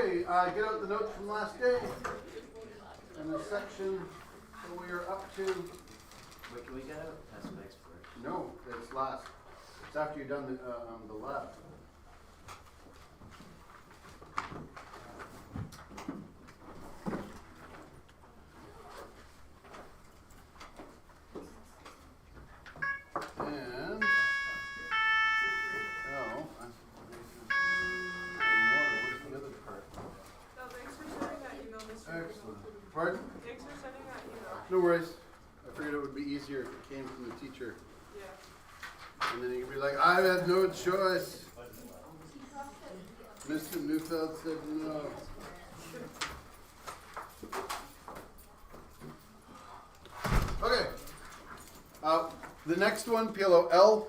Okay, get out the notes from last day. And the section that we are up to. Wait, can we get out test specs first? No, it's last. It's after you've done the lab. And where's the other part? No, thanks for sending that email, Mr. Excellent. Pardon? Thanks for sending that email. No worries. I figured it would be easier if it came from the teacher. Yeah. And then you'd be like, I had no choice. Mr. Neufeld said no. Okay. The next one, PLOL,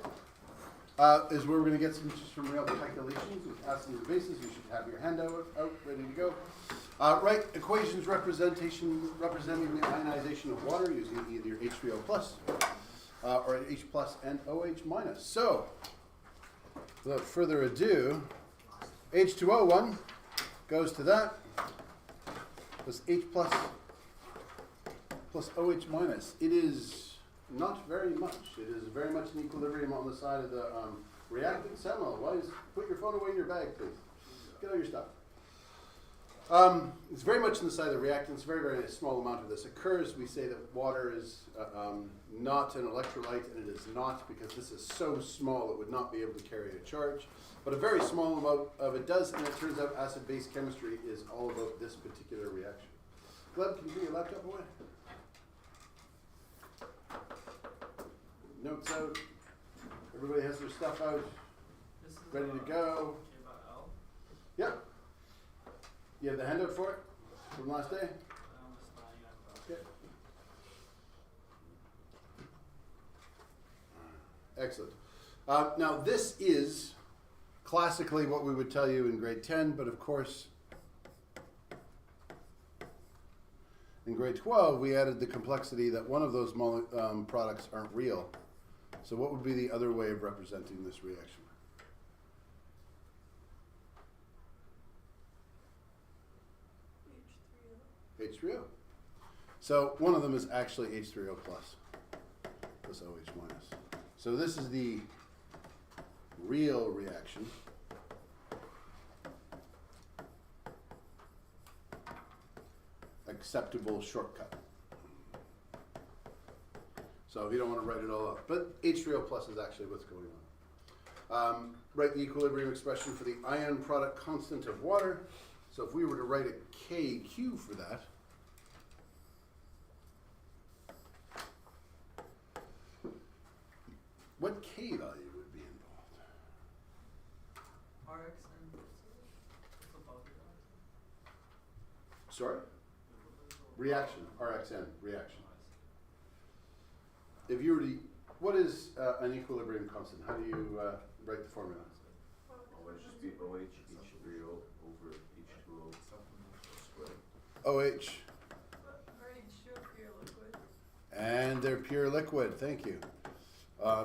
is where we're going to get some real calculations with acids and bases. You should have your handout out, ready to go. Write equations representing the ionization of water using either H3O plus or H plus and OH minus. So, without further ado, H2O1 goes to that, plus H plus OH minus. It is not very much. It is very much in equilibrium on the side of the reactant. Samuel, put your phone away in your bag, please. Get all your stuff. It's very much on the side of the reactant. It's very, very small amount of this occurs. We say that water is not an electrolyte, and it is not because this is so small it would not be able to carry a charge. But a very small amount of it does, and it turns out acid-base chemistry is all about this particular reaction. Gleb, can you bring your laptop away? Notes out. Everybody has their stuff out. Ready to go. Yep. You have the handout for it from last day? Okay. Excellent. Now this is classically what we would tell you in grade 10, but of course in grade 12 we added the complexity that one of those products aren't real. So what would be the other way of representing this reaction? H3O. So one of them is actually H3O plus OH minus. So this is the real reaction. Acceptable shortcut. So you don't want to write it all out. But H3O plus is actually what's going on. Write the equilibrium expression for the ion product constant of water. So if we were to write a KQ for that, what K value would be involved? RxN. Sorry? Reaction, RxN, reaction. If you were to, what is an equilibrium constant? How do you write the formula? Always just be OH, H3O over H2O squared. OH. H2O pure liquid. And they're pure liquid, thank you.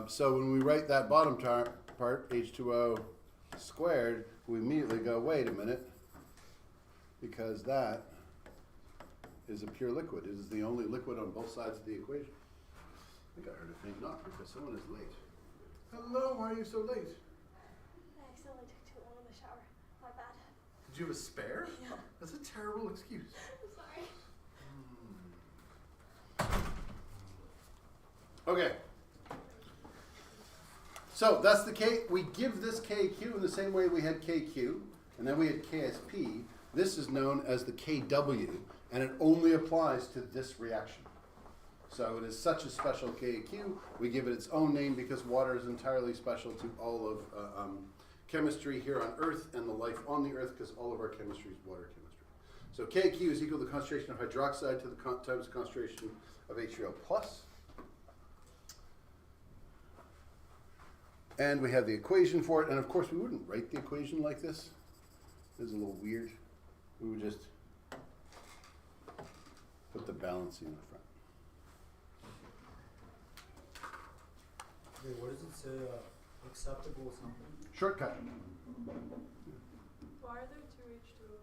So when we write that bottom part, H2O squared, we immediately go, wait a minute, because that is a pure liquid. It is the only liquid on both sides of the equation. I think I heard a faint knock because someone is late. Hello, why are you so late? I accidentally took too long in the shower. My bad. Did you have a spare? Yeah. That's a terrible excuse. I'm sorry. Okay. So that's the K. We give this KQ in the same way we had KQ, and then we had KSP. This is known as the KW, and it only applies to this reaction. So it is such a special KQ, we give it its own name because water is entirely special to all of chemistry here on Earth and the life on the Earth because all of our chemistry is water chemistry. So KQ is equal to the concentration of hydroxide to the times the concentration of H3O plus. And we have the equation for it, and of course we wouldn't write the equation like this. This is a little weird. We would just put the balancing in the front. Wait, what does it say? Acceptable something? Shortcut. Why are there two H2O?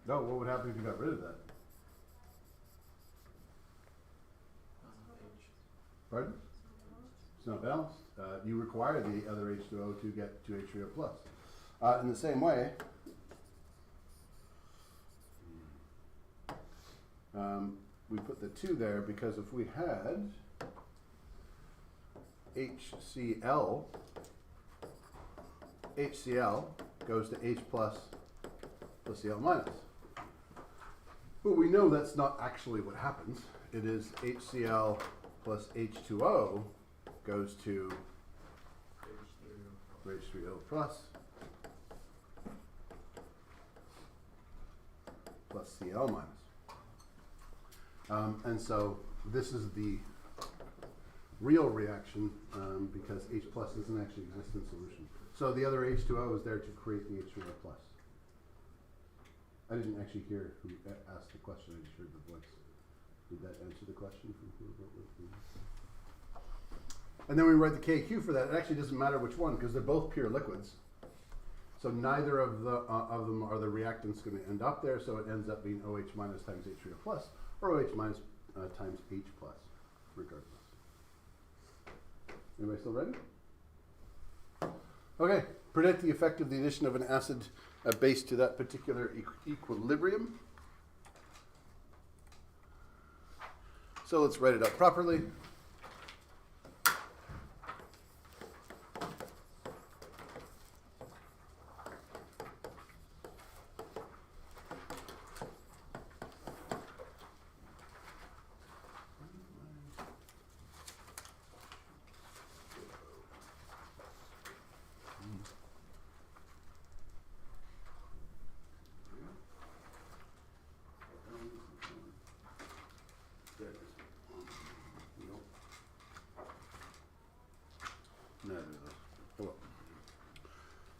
No, what would happen if you got rid of that? Pardon? It's not balanced. You require the other H2O to get to H3O plus. In the same way, we put the 2 there because if we had HCl, HCl goes to H plus Cl minus. But we know that's not actually what happens. It is HCl plus H2O goes to H3O plus Cl minus. And so this is the real reaction because H plus doesn't actually exist in solution. So the other H2O is there to create the H3O plus. I didn't actually hear who asked the question, I just heard the voice. Did that answer the question from who wrote it? And then we write the KQ for that. It actually doesn't matter which one because they're both pure liquids. So neither of them are the reactants going to end up there, so it ends up being OH minus times H3O plus, or OH minus times H plus, regardless. Anybody still ready? Okay, predict the effect of the addition of an acid base to that particular equilibrium. So let's write it out properly.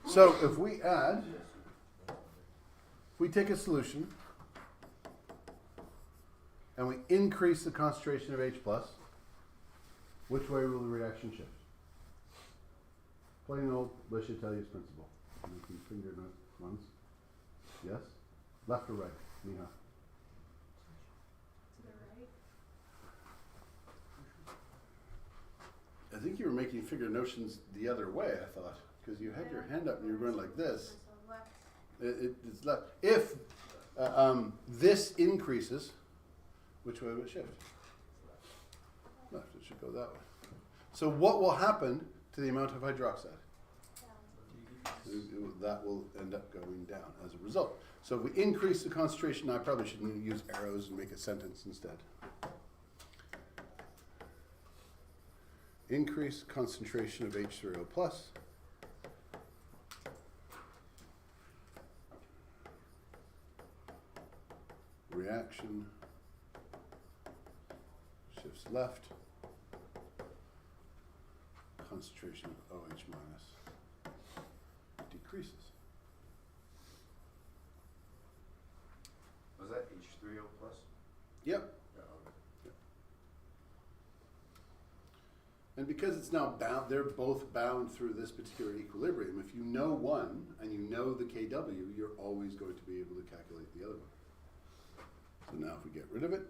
So if we take a solution and we increase the concentration of H plus, which way will the reaction shift? Plain old Le Chatelier's principle. Making finger ones. Yes? Left or right? Neha. To the right. I think you were making figure notions the other way, I thought. Because you had your hand up and you were going like this. It's left. If this increases, which way would it shift? Left. It should go that way. So what will happen to the amount of hydroxide? That will end up going down as a result. So if we increase the concentration, I probably shouldn't use arrows and make a sentence instead. Increase concentration of H3O plus. Reaction shifts left. Concentration of OH minus decreases. Was that H3O plus? Yep. Yeah, okay. Yep. And because it's now bound, they're both bound through this particular equilibrium. If you know one and you know the KW, you're always going to be able to calculate the other one. So now if we get rid of it,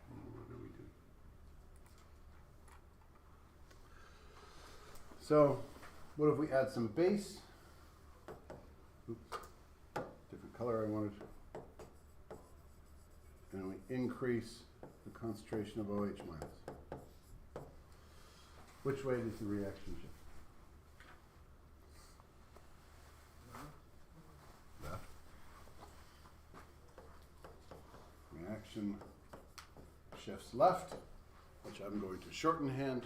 what do we do? So what if we add some base? Oops, different color I wanted. And we increase the concentration of OH minus. Which way does the reaction shift? Left. Reaction shifts left, which I'm going to shorthand.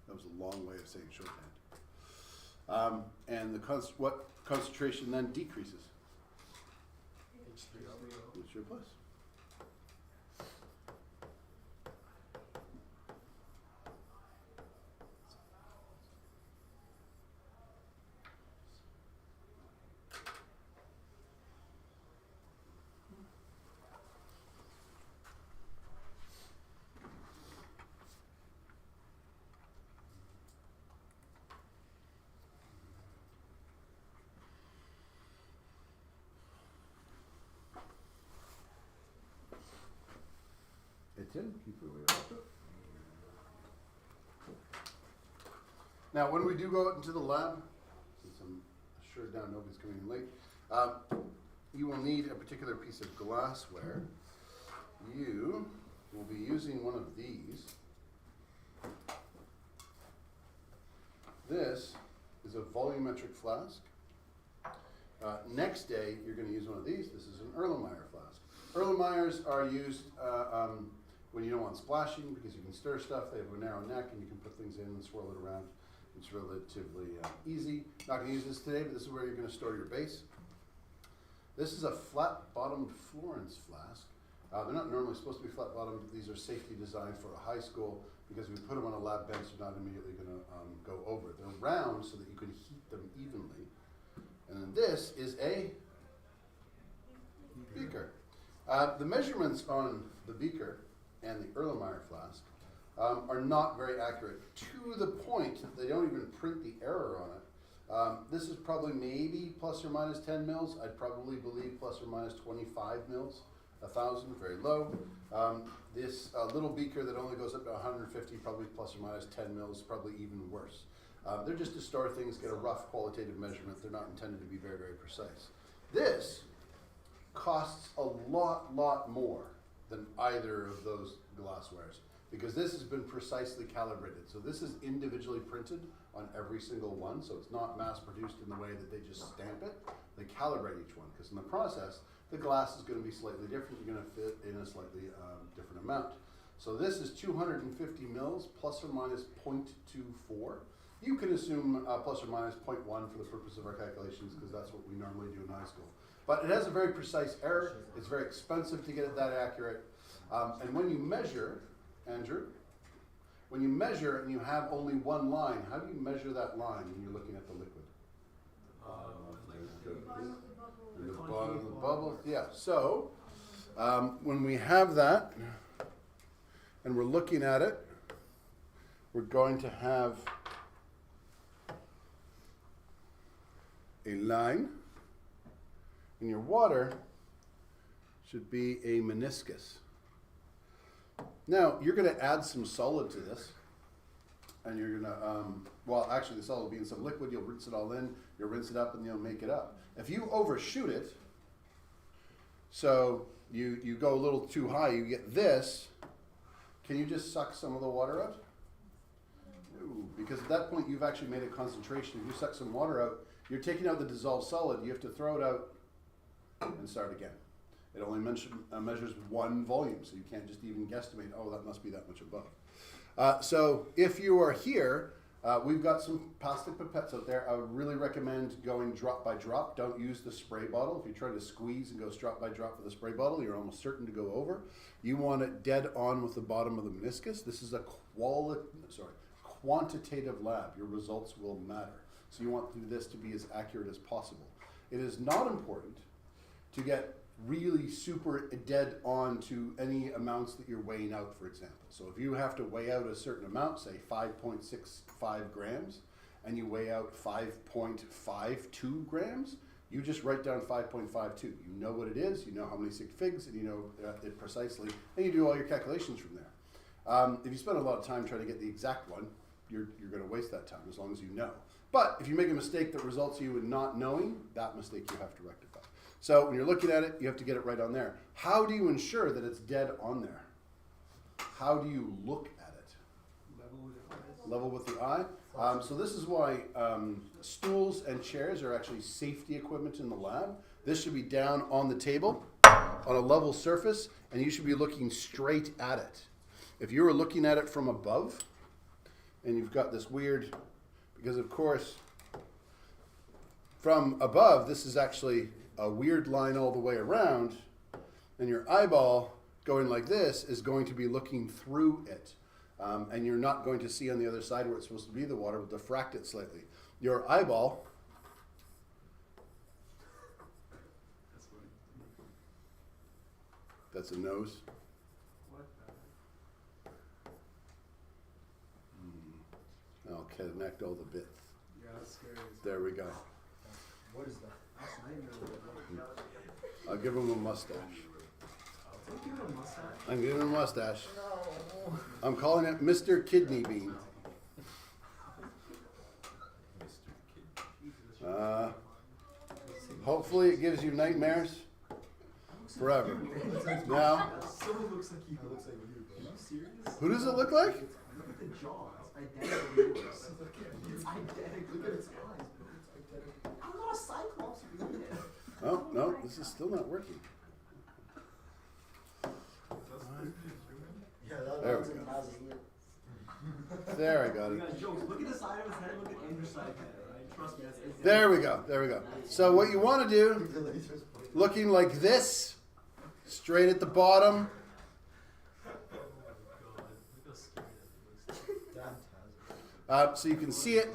That was a long way of saying shorthand. And the what concentration then decreases? H3O plus. Tim, keep your way up to it. Now, when we do go out into the lab, since I'm sure now nobody's coming in late, you will need a particular piece of glassware. You will be using one of these. This is a volumetric flask. Next day, you're going to use one of these. This is an Erlenmeyer flask. Erlenmeyers are used when you don't want splashing because you can stir stuff. They have a narrow neck and you can put things in and swirl it around. It's relatively easy. Not going to use this today, but this is where you're going to store your base. This is a flat-bottomed Florence flask. They're not normally supposed to be flat-bottomed. These are safety designed for a high school because we put them on a lab bench, they're not immediately going to go over. They're round so that you can heat them evenly. And then this is a beaker. The measurements on the beaker and the Erlenmeyer flask are not very accurate to the point that they don't even print the error on it. This is probably maybe plus or minus 10 mils. I'd probably believe plus or minus 25 mils. 1,000, very low. This little beaker that only goes up to 150, probably plus or minus 10 mils, probably even worse. They're just to store things, get a rough qualitative measurement. They're not intended to be very, very precise. This costs a lot more than either of those glasswares because this has been precisely calibrated. So this is individually printed on every single one, so it's not mass produced in the way that they just stamp it. They calibrate each one because in the process, the glass is going to be slightly different. You're going to fit in a slightly different amount. So this is 250 mils plus or minus 0.24. You can assume plus or minus 0.1 for the purpose of our calculations because that's what we normally do in high school. But it has a very precise error. It's very expensive to get it that accurate. And when you measure, Andrew, when you measure and you have only one line, how do you measure that line when you're looking at the liquid? The bottom of the bubble, yeah. So when we have that and we're looking at it, we're going to have a line, and your water should be a meniscus. Now you're going to add some solid to this, and you're going to, well, actually the solid will be in some liquid. You'll rinse it all in. You'll rinse it up, and you'll make it up. If you overshoot it, so you go a little too high, you get this, can you just suck some of the water out? No, because at that point you've actually made a concentration. If you suck some water out, you're taking out the dissolved solid, you have to throw it out and start again. It only measures one volume, so you can't just even guesstimate, oh, that must be that much above. So if you are here, we've got some plastic pipettes out there. I would really recommend going drop by drop. Don't use the spray bottle. If you try to squeeze and go drop by drop with a spray bottle, you're almost certain to go over. You want it dead on with the bottom of the meniscus. This is a quantitative lab. Your results will matter. So you want this to be as accurate as possible. It is not important to get really super dead on to any amounts that you're weighing out, for example. So if you have to weigh out a certain amount, say 5.65 grams, and you weigh out 5.52 grams, you just write down 5.52. You know what it is, you know how many sig figs, and you know it precisely, and you do all your calculations from there. If you spend a lot of time trying to get the exact one, you're going to waste that time as long as you know. But if you make a mistake that results in you in not knowing, that mistake you have to rectify. So when you're looking at it, you have to get it right on there. How do you ensure that it's dead on there? How do you look at it? Level with the eye. So this is why stools and chairs are actually safety equipment in the lab. This should be down on the table on a level surface, and you should be looking straight at it. If you were looking at it from above, and you've got this weird, because of course, from above, this is actually a weird line all the way around, and your eyeball going like this is going to be looking through it. And you're not going to see on the other side where it's supposed to be the water, will diffract it slightly. Your eyeball that's a nose. I'll connect all the bits. Yeah, that's scary. There we go. What is that? That's the name of it. I'll give him a mustache. give it a mustache? I'm giving him a mustache. No. I'm calling it Mr. Kidney Bean. Hopefully it gives you nightmares forever. Now, Someone looks like you. Looks like you. Are you serious? who does it look like? Look at the jaw. It's identical to yours. It's identical. Look at its eyes. It's identical. I'm not a cyclops. Oh, no, this is still not working. Yeah, There we go. There I got We it. got jokes. Look at the side of his head. Look at Andrew's side of his head. Right? Trust me. That's There we go. There we go. So what you want to do, looking like this, straight at the bottom. So you can see it.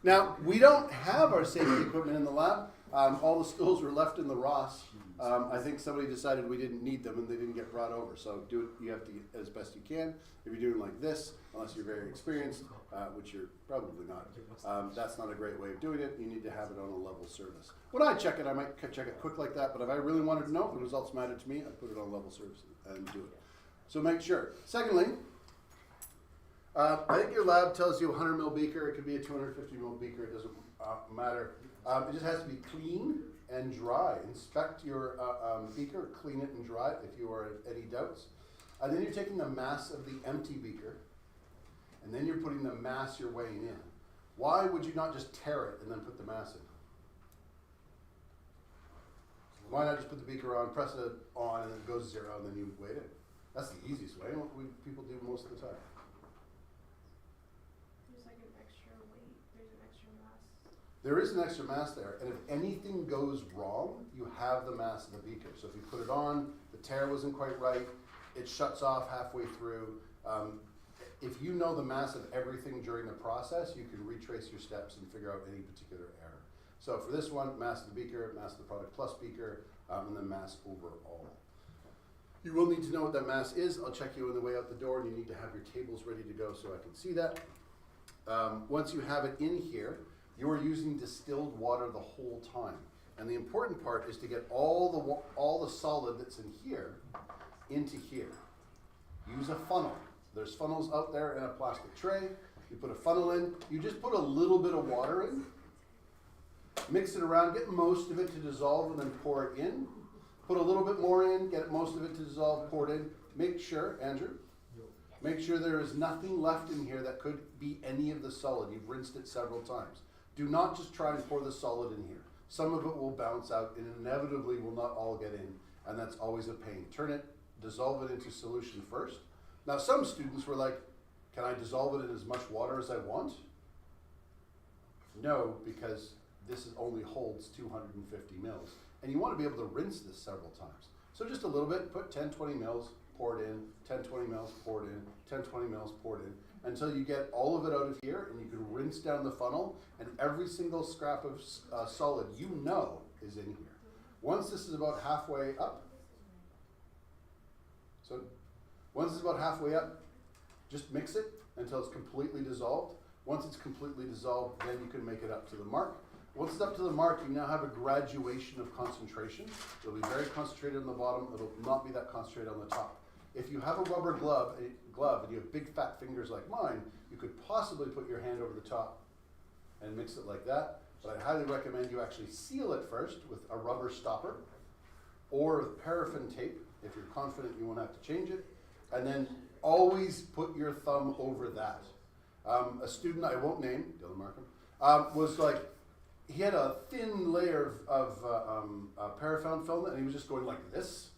Now, we don't have our safety equipment in the lab. All the stools were left in the Ross. I think somebody decided we didn't need them and they didn't get brought over. So do it, you have to get as best you can. If you're doing like this, unless you're very experienced, which you're probably not, that's not a great way of doing it. You need to have it on a level service. When I check it, I might check it quick like that, but if I really wanted to know if the results mattered to me, I'd put it on level service and do it. So make sure. Secondly, I think your lab tells you a 100 ml beaker. It could be a 250 ml beaker. It doesn't matter. It just has to be clean and dry. Inspect your beaker, clean it and dry it if you are in any doubts. And then you're taking the mass of the empty beaker, and then you're putting the mass you're weighing in. Why would you not just tear it and then put the mass in? Why not just put the beaker on, press it on, and then it goes 0, and then you weigh it in? That's the easiest way, what people do most of the time. There's like an extra weight, there's an extra mass. There is an extra mass there, and if anything goes wrong, you have the mass of the beaker. So if you put it on, the tear wasn't quite right, it shuts off halfway through. If you know the mass of everything during the process, you can retrace your steps and figure out any particular error. So for this one, mass of the beaker, mass of the product plus beaker, and then mass overall. You will need to know what that mass is. I'll check you on the way out the door, and you need to have your tables ready to go so I can see that. Once you have it in here, you are using distilled water the whole time. And the important part is to get all the solid that's in here into here. Use a funnel. There's funnels out there in a plastic tray. You put a funnel in. You just put a little bit of water in. Mix it around. Get most of it to dissolve and then pour it in. Put a little bit more in. Get most of it to dissolve. Pour it in. Make sure, Andrew, make sure there is nothing left in here that could be any of the solid. You've rinsed it several times. Do not just try and pour the solid in here. Some of it will bounce out and inevitably will not all get in, and that's always a pain. Turn it, dissolve it into solution first. Now some students were like, can I dissolve it in as much water as I want? No, because this only holds 250 mils, and you want to be able to rinse this several times. So just a little bit, put 10, 20 mils, pour it in, 10, 20 mils, pour it in, 10, 20 mils, pour it in, until you get all of it out of here, and you can rinse down the funnel, and every single scrap of solid you know is in here. Once this is about halfway up, just mix it until it's completely dissolved. Once it's completely dissolved, then you can make it up to the mark. Once it's up to the mark, you now have a graduation of concentration. It'll be very concentrated on the bottom. It'll not be that concentrated on the top. If you have a rubber glove and you have big fat fingers like mine, you could possibly put your hand over the top and mix it like that. But I highly recommend you actually seal it first with a rubber stopper or with paraffin tape if you're confident you won't have to change it. And then always put your thumb over that. A student I won't name, Dylan Markham, was like, he had a thin layer of paraffin film and he was just going like this.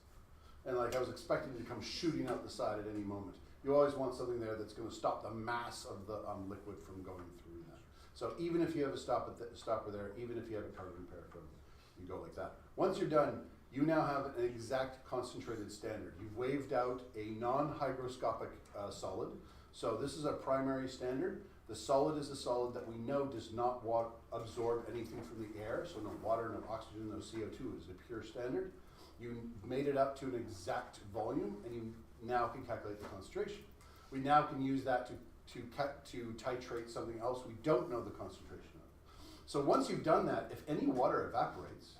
And like I was expecting it to come shooting out the side at any moment. You always want something there that's going to stop the mass of the liquid from going through that. So even if you have a stopper there, even if you have it covered in paraffin, you go like that. Once you're done, you now have an exact concentrated standard. You've waved out a non-hygroscopic solid. So this is a primary standard. The solid is a solid that we know does not absorb anything from the air, so no water, no oxygen, no CO2. It is a pure standard. You made it up to an exact volume, and you now can calculate the concentration. We now can use that to titrate something else we don't know the concentration of. So once you've done that, if any water evaporates,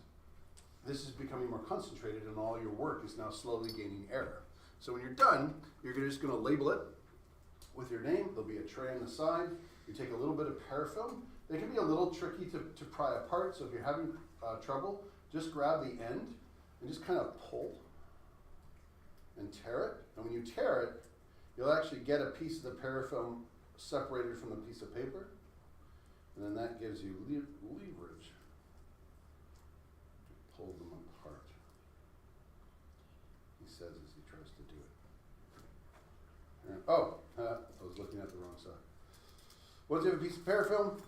this is becoming more concentrated and all your work is now slowly gaining error. So when you're done, you're just gonna label it with your name. There'll be a tray on the side. You take a little bit of parafilm. They can be a little tricky to pry apart, so if you're having trouble, just grab the end and just kind of pull and tear it. And when you tear it, you'll actually get a piece of the parafilm separated from the piece of paper, and then that gives you leverage to pull them apart. He says as he tries to do it. I was looking at the wrong side. Once you have a piece of parafilm,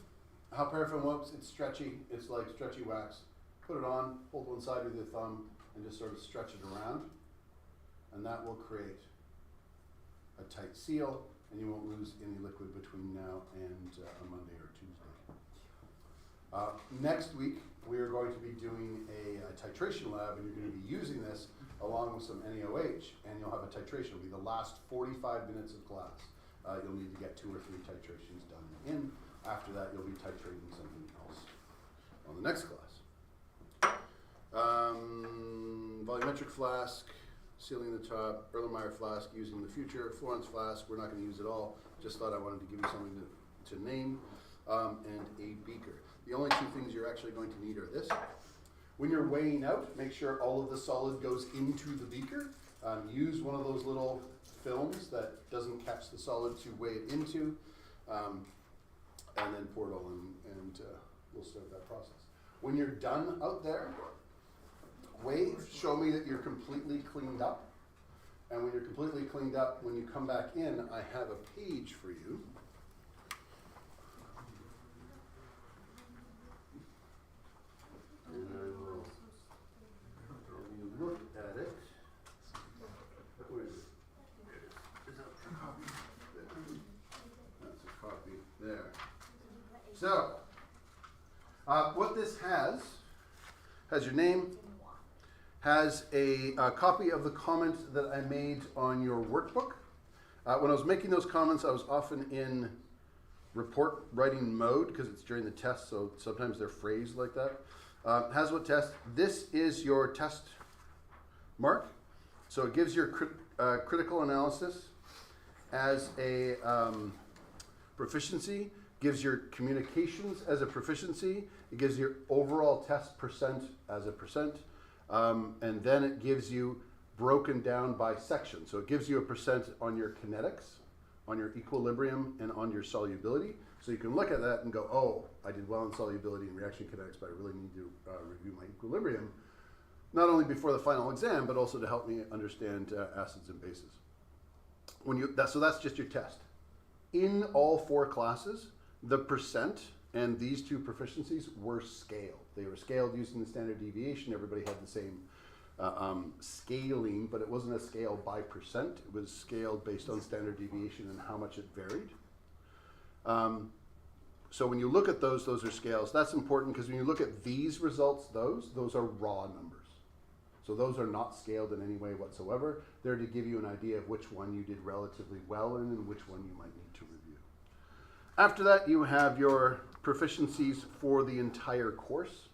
how parafilm works, it's stretchy, it's like stretchy wax. Put it on, hold one side with your thumb, and just sort of stretch it around, and that will create a tight seal, and you won't lose any liquid between now and a Monday or Tuesday. Next week, we are going to be doing a titration lab, and you're going to be using this along with some NaOH, and you'll have a titration. It'll be the last 45 minutes of class. You'll need to get 2 or 3 titrations done in. After that, you'll be titrating something else on the next class. Volumetric flask, sealing the top, Erlenmeyer flask, using the future, Florence flask, we're not going to use it all. Just thought I wanted to give you something to name, and a beaker. The only 2 things you're actually going to need are this. When you're weighing out, make sure all of the solid goes into the beaker. Use one of those little films that doesn't catch the solid to weigh it into, and then pour it all in, and we'll start that process. When you're done out there, wave, show me that you're completely cleaned up. And when you're completely cleaned up, when you come back in, I have a page for you. And I will have you look at it. Where is it? Is that a copy? There. That's a copy there. So, what this has your name, has a copy of the comment that I made on your workbook. When I was making those comments, I was often in report writing mode because it's during the test, so sometimes they're phrased like that. Has what test? This is your test mark. So it gives your critical analysis as a proficiency, gives your communications as a proficiency, it gives your overall test percent as a percent, and then it gives you broken down by section. So it gives you a percent on your kinetics, on your equilibrium, and on your solubility. So you can look at that and go, oh, I did well in solubility and reaction kinetics, but I really need to review my equilibrium, not only before the final exam, but also to help me understand acids and bases. So that's just your test. In all 4 classes, the percent and these 2 proficiencies were scaled. They were scaled using the standard deviation. Everybody had the same scaling, but it wasn't a scale by percent. It was scaled based on standard deviation and how much it varied. So when you look at those are scales. That's important because when you look at these results, those are raw numbers. So those are not scaled in any way whatsoever. They're to give you an idea of which one you did relatively well in and which one you might need to review. After that, you have your proficiencies for the entire course.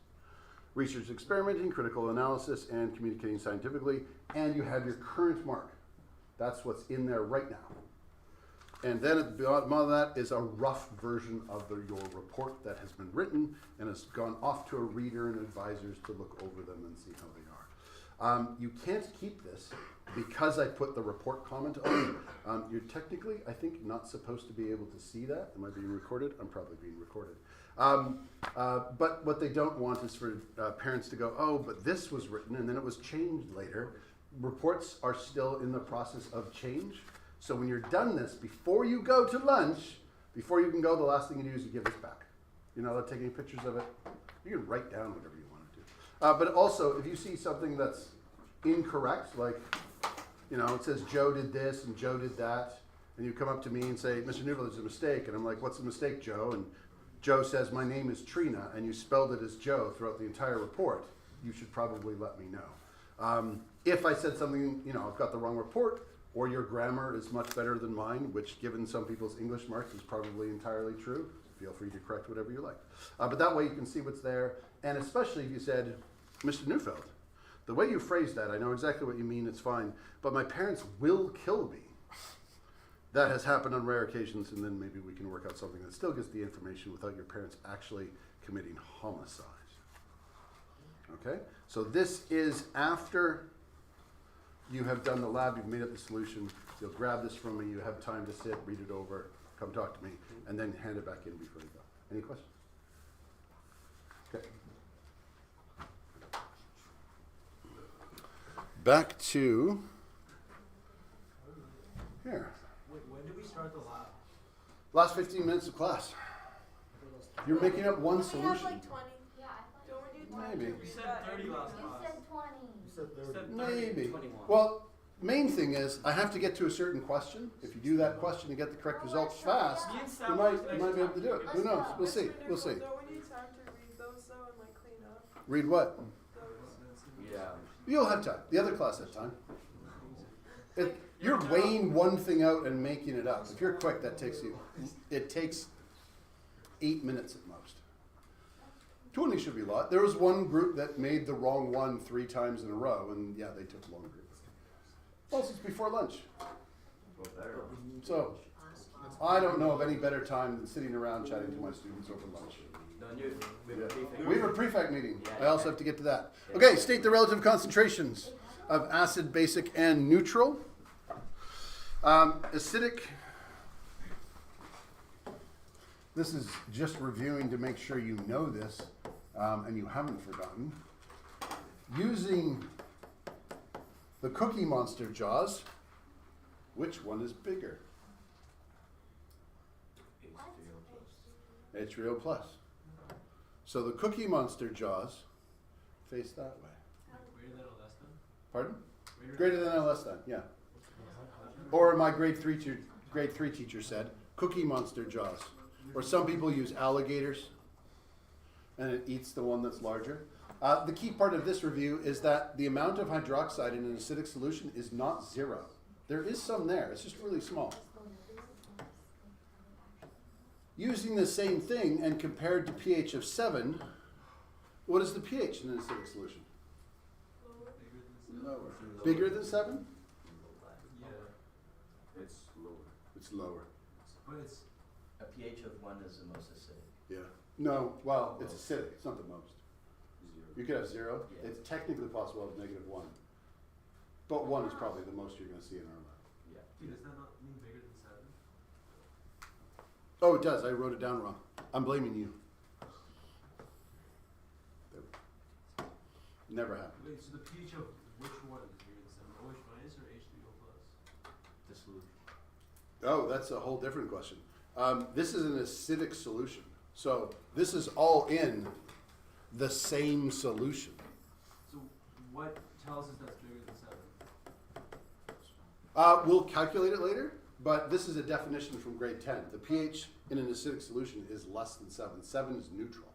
Research experimenting, critical analysis, and communicating scientifically. And you have your current mark. That's what's in there right now. And then at the bottom of that is a rough version of your report that has been written and has gone off to a reader and advisors to look over them and see how they are. You can't keep this because I put the report comment on. You're technically, I think, not supposed to be able to see that. Am I being recorded? I'm probably being recorded. But what they don't want is for parents to go, oh, but this was written and then it was changed later. Reports are still in the process of change. So when you're done this, before you go to lunch, before you can go, the last thing you do is you give this back. You're not allowed to take any pictures of it. You can write down whatever you want to do. But also, if you see something that's incorrect, like, it says Joe did this and Joe did that, and you come up to me and say, Mr. Newville, there's a mistake. And I'm like, what's the mistake, Joe? And Joe says, my name is Trina, and you spelled it as Joe throughout the entire report. You should probably let me know. If I said something, I've got the wrong report, or your grammar is much better than mine, which given some people's English marks is probably entirely true, feel free to correct whatever you like. But that way you can see what's there, and especially if you said, Mr. Neufeld, the way you phrased that, I know exactly what you mean, it's fine, but my parents will kill me. That has happened on rare occasions, and then maybe we can work out something that still gets the information without your parents actually committing homicide. Okay? So this is after you have done the lab, you've made up the solution, you'll grab this from me, you have time to sit, read it over, come talk to me, and then hand it back in before you go. Any questions? Okay. Back to here. Wait, when did we start the lab? Last 15 minutes of class. You're making up one We have solution. like 20. Yeah, I thought Don't we do 20? Maybe. We said 30 last you class. said 20. You said 30. Maybe. Well, main thing is I have to get to a certain question. If you do that question and get the correct results fast, Me and Sam you worked might next be able time. to do it. Who knows? We'll see. We'll see. Don't we need time to read those though and like clean up Read what? those? Yeah. You'll have time. The other class has time. You're weighing one thing out and making it up. If you're quick, it takes 8 minutes at most. 20 should be a lot. There was one group that made the wrong one 3 times in a row, and yeah, they took longer. Plus, it's before lunch. Well, better. So, I don't know of any better time than sitting around chatting to my students over lunch. We have a prefect meeting. I also have to get to that. Okay, state the relative concentrations of acid, basic, and neutral. Acidic. This is just reviewing to make sure you know this and you haven't forgotten. Using the Cookie Monster jaws, which one is bigger? H3O plus. So the Cookie Monster jaws face that way. Greater than or less than? Pardon? Greater than or less than, yeah. Or my grade 3 teacher said, Cookie Monster jaws. Or some people use alligators, and it eats the one that's larger. The key part of this review is that the amount of hydroxide in an acidic solution is not 0. There is some there, it's just really small. Using the same thing and compared to pH of 7, what is the pH in an acidic solution? Lower. Bigger than 7? Yeah. It's lower. It's lower. But it's A pH of 1 is the most acidic. Yeah. No, well, it's acidic, it's not the most. 0. You could have 0. Yeah. It's technically possible to have -1. But 1 is probably the most you're going to see in our lab. Yeah. dude, does that not mean bigger than 7? Oh, it does. I wrote it down wrong. I'm blaming you. Never happened. Wait, so the pH of which one is bigger than 7? OH minus or H3O plus? The solution. Oh, that's a whole different question. This is an acidic solution. So this is all in the same solution. So what tells us that's bigger than 7? We'll calculate it later, but this is a definition from grade 10. The pH in an acidic solution is less than 7. 7 is neutral.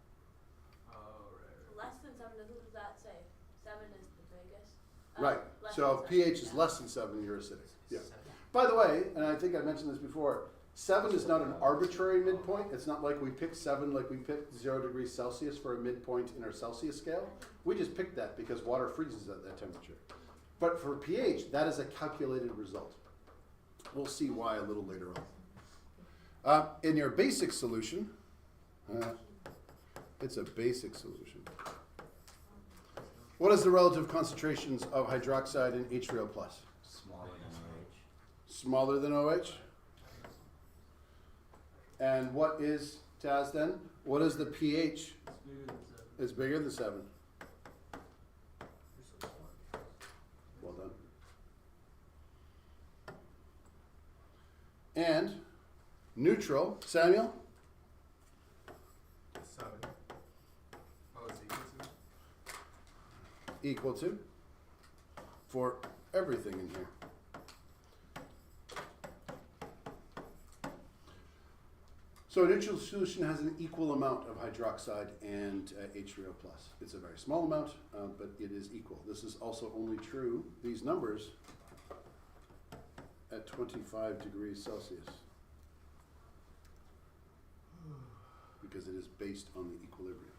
Oh, right. Less than 7, what does that say? 7 is the biggest. Right. Less So than pH 7, is yeah. less than 7, you're acidic. Yeah. 7. By the way, and I think I mentioned this before, 7 is not an arbitrary midpoint. It's not like we picked 7 like we picked 0 degrees Celsius for a midpoint in our Celsius scale. We just picked that because water freezes at that temperature. But for pH, that is a calculated result. We'll see why a little later on. In your basic solution, it's a basic solution. What is the relative concentrations of hydroxide and H3O plus? Smaller than OH. Smaller than OH? And what is, Taz then? What is the pH? It's bigger than 7. It's bigger than 7. Well done. And neutral, Samuel? 7. Oh, it's equal to? Equal to? For everything in here. So a neutral solution has an equal amount of hydroxide and H3O plus. It's a very small amount, but it is equal. This is also only true, these numbers, at 25 degrees Celsius. Because it is based on the equilibrium.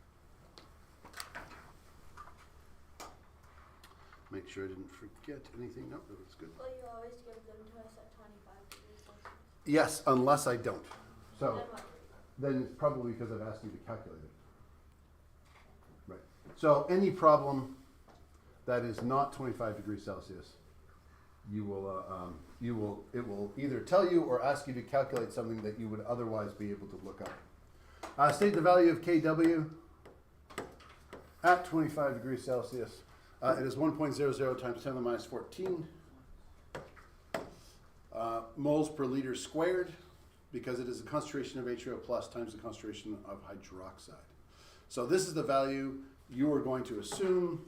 make sure I didn't forget anything. No, that was good. Well, you always give them to us at 25 degrees Celsius. Yes, unless I don't. So Then what? then it's probably because I've asked you to calculate it. Right. So any problem that is not 25 degrees Celsius, it will either tell you or ask you to calculate something that you would otherwise be able to look up. State the value of kW at 25 degrees Celsius. It is 1.00 times 10 to the minus 14 moles per liter squared, because it is the concentration of H3O plus times the concentration of hydroxide. So this is the value you are going to assume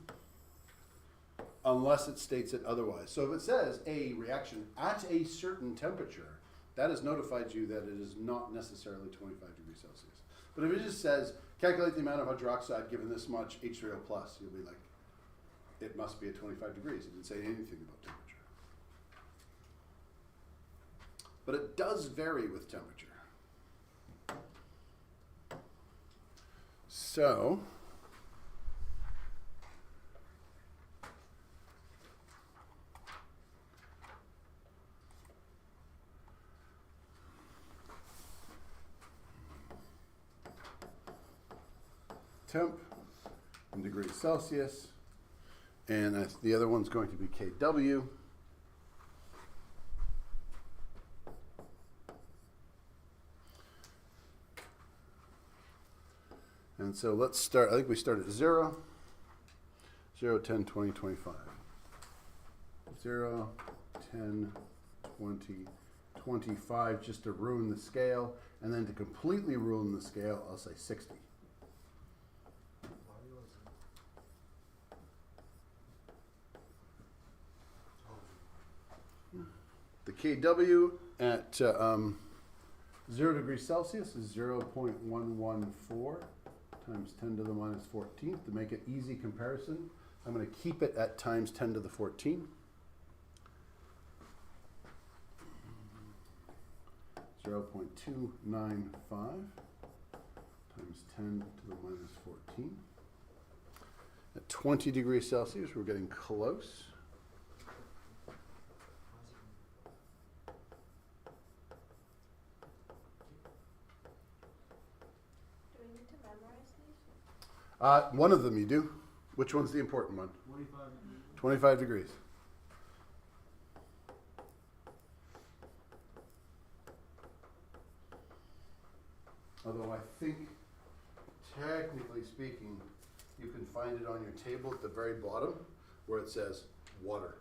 unless it states it otherwise. So if it says a reaction at a certain temperature, that has notified you that it is not necessarily 25 degrees Celsius. But if it just says, calculate the amount of hydroxide given this much H3O plus, you'll be like, it must be at 25 degrees. It didn't say anything about temperature. But it does vary with temperature. So, temp in degrees Celsius, and the other one's going to be kW. And so let's start, I think we start at 0, 0, 10, 20, 25. 0, 10, 20, 25, just to ruin the scale. And then to completely ruin the scale, I'll say 60. The kW at 0 degrees Celsius is 0.114 times 10 to the minus 14th. To make it easy comparison, I'm going to keep it at times 10 to the 14. 0.295 times 10 to the minus 14. At 20 degrees Celsius, we're getting close. Do we need to memorize these? One of them you do. Which one's the important one? 25 degrees. Although I think, technically speaking, you can find it on your table at the very bottom where it says water.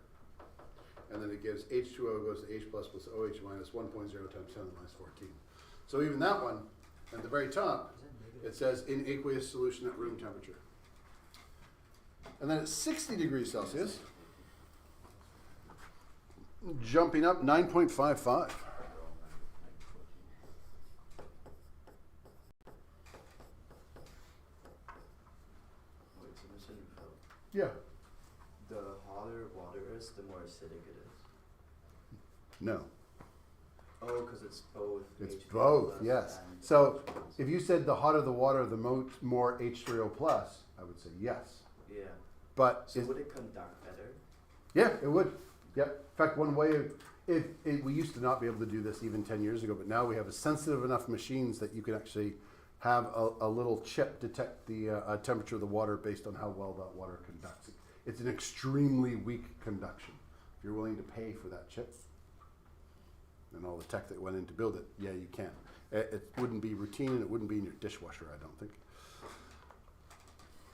And then it gives H2O goes to H plus plus OH minus 1.0 times 10 to the minus 14. So even that one, at the very top, it says in aqueous solution at room temperature. And then at 60 degrees Celsius, jumping up 9.55. Wait, so this isn't Phil. Yeah. The hotter water is, the more acidic it is. No. Oh, because it's both. It's H2O both, plus yes. and So H plus. if you said the hotter the water, the more H3O plus, I would say yes. Yeah. But So would it conduct better? yeah, it would. Yep. In fact, one way we used to not be able to do this even 10 years ago, but now we have a sensitive enough machines that you can actually have a little chip detect the temperature of the water based on how well that water conducts. It's an extremely weak conduction. If you're willing to pay for that chip and all the tech that went in to build it, yeah, you can. It wouldn't be routine and it wouldn't be in your dishwasher, I don't think.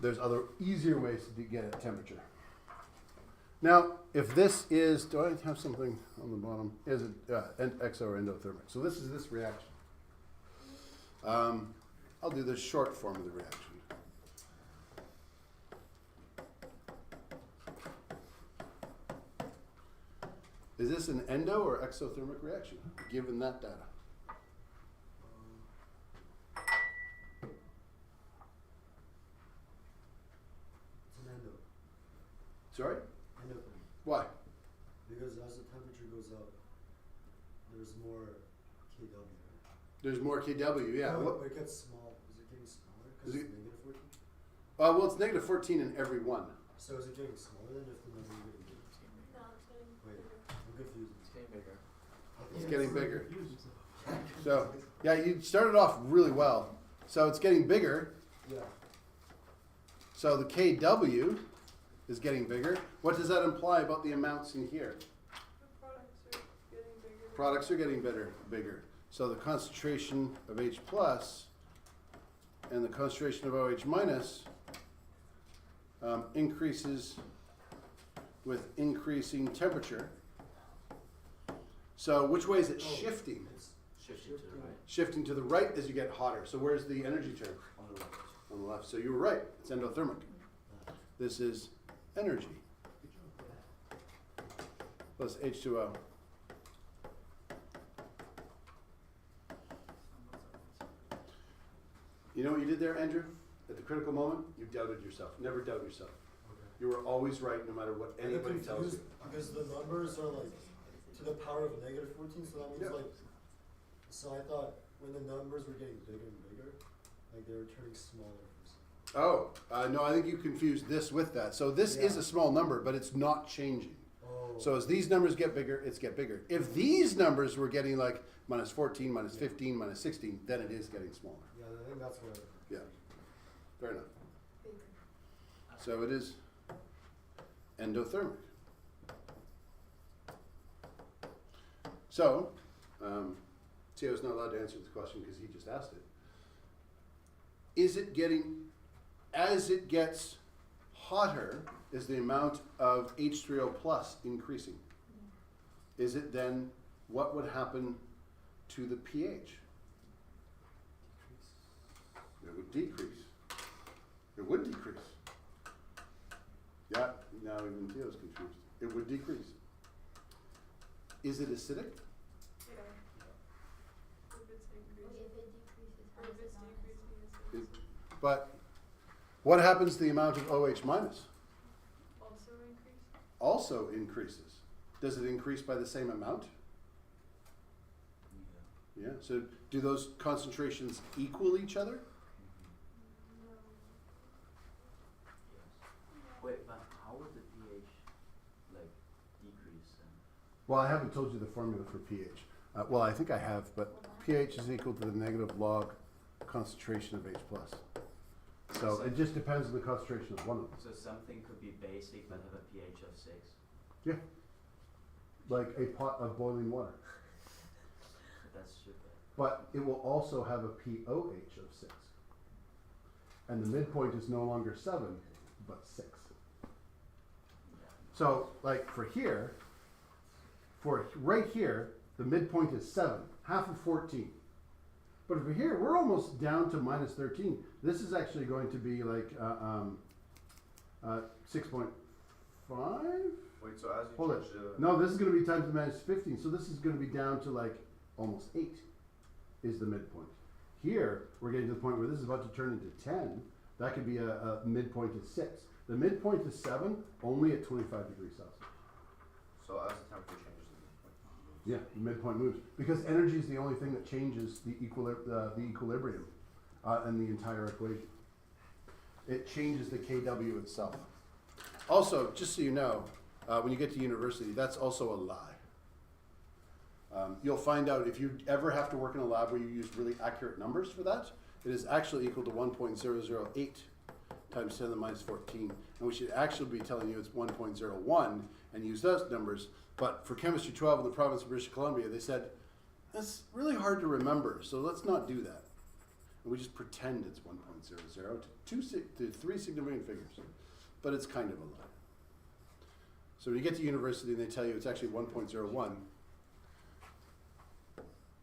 There's other easier ways to get at temperature. Now, if this is, do I have something on the bottom? Is it exo or endothermic? So this is this reaction. I'll do the short form of the reaction. Is this an endo or exothermic reaction, given that data? It's an endo. Sorry? Endothermic. Why? Because as the temperature goes up, there's more kW. There's more kW, yeah. No, What- but it gets small. Is it getting smaller? Is Because it- it's negative 14? well, it's negative 14 in every one. So is it getting smaller than if the number is getting bigger? No, it's getting Wait, bigger. I'm confused. It's getting bigger. It's getting bigger. So, yeah, you started off really well. So it's getting bigger. Yeah. So the KW is getting bigger. What does that imply about the amounts in here? The products are getting bigger. Products are getting bigger. So the concentration of H plus and the concentration of OH minus increases with increasing temperature. So which way is it shifting? It's Shifting to the right. Shifting to the right as you get hotter. So where's the energy term? On the left. On the left. So you were right. It's endothermic. This is energy plus H2O. You know what you did there, Andrew? At the critical moment, you doubted yourself. Never doubt yourself. Okay. You were always right no matter what anybody I'm tells you. confused because the numbers are like to the power of negative 14, so that means Yeah. like. So I thought when the numbers were getting bigger and bigger, like they were turning smaller. Oh, no, I think you confused this with that. So this is Yeah. a small number, but it's not changing. Oh. So as these numbers get bigger, it's get bigger. If these numbers were getting like minus 14, minus 15, minus 16, then it is getting smaller. Yeah, I think that's what. Yeah, fair enough. So it is endothermic. So, Theo's not allowed to answer the question because he just asked it. Is it getting, as it gets hotter, is the amount of H3O plus increasing? Is it then, what would happen to the pH? It would decrease. It would decrease. Yeah, now even Theo's confused. It would decrease. Is it acidic? Yeah. If it's increasing. If it decreases, Or how if is it it's not decreasing, it's But what happens to the amount of OH minus? also increasing. Also increases. Does it increase by the same amount? Yeah. Yeah. So do those concentrations equal each other? No. Yes. Wait, but how would the pH like decrease then? Well, I haven't told you the formula for pH. Well, I think I have, but pH is equal to the negative log concentration of H plus. So it just depends on the concentration of one of them. So something could be basic but have a pH of 6. Yeah. Like a pot of boiling water. But that's stupid. But it will also have a pOH of 6. And the midpoint is no longer 7, but 6. Yeah. So, like for here, for right here, the midpoint is 7, half of 14. But over here, we're almost down to minus 13. This is actually going to be like 6.5? Wait, so as you Hold it. change the No, this is going to be times the minus 15. So this is going to be down to like almost 8 is the midpoint. Here, we're getting to the point where this is about to turn into 10. That could be a midpoint of 6. The midpoint is 7 only at 25 degrees Celsius. so as the temperature changes, the midpoint moves. Yeah, the midpoint moves. Because energy is the only thing that changes the equilibrium in the entire equation. It changes the KW itself. Also, just so you know, when you get to university, that's also a lie. You'll find out if you ever have to work in a lab where you use really accurate numbers for that, it is actually equal to 1.008 times 10 to the minus 14. And we should actually be telling you it's 1.01 and use those numbers. But for Chemistry 12 in the province of British Columbia, they said, that's really hard to remember, so let's not do that. And we just pretend it's 1.00 to 3 significant figures. But it's kind of a lie. So when you get to university and they tell you it's actually 1.01,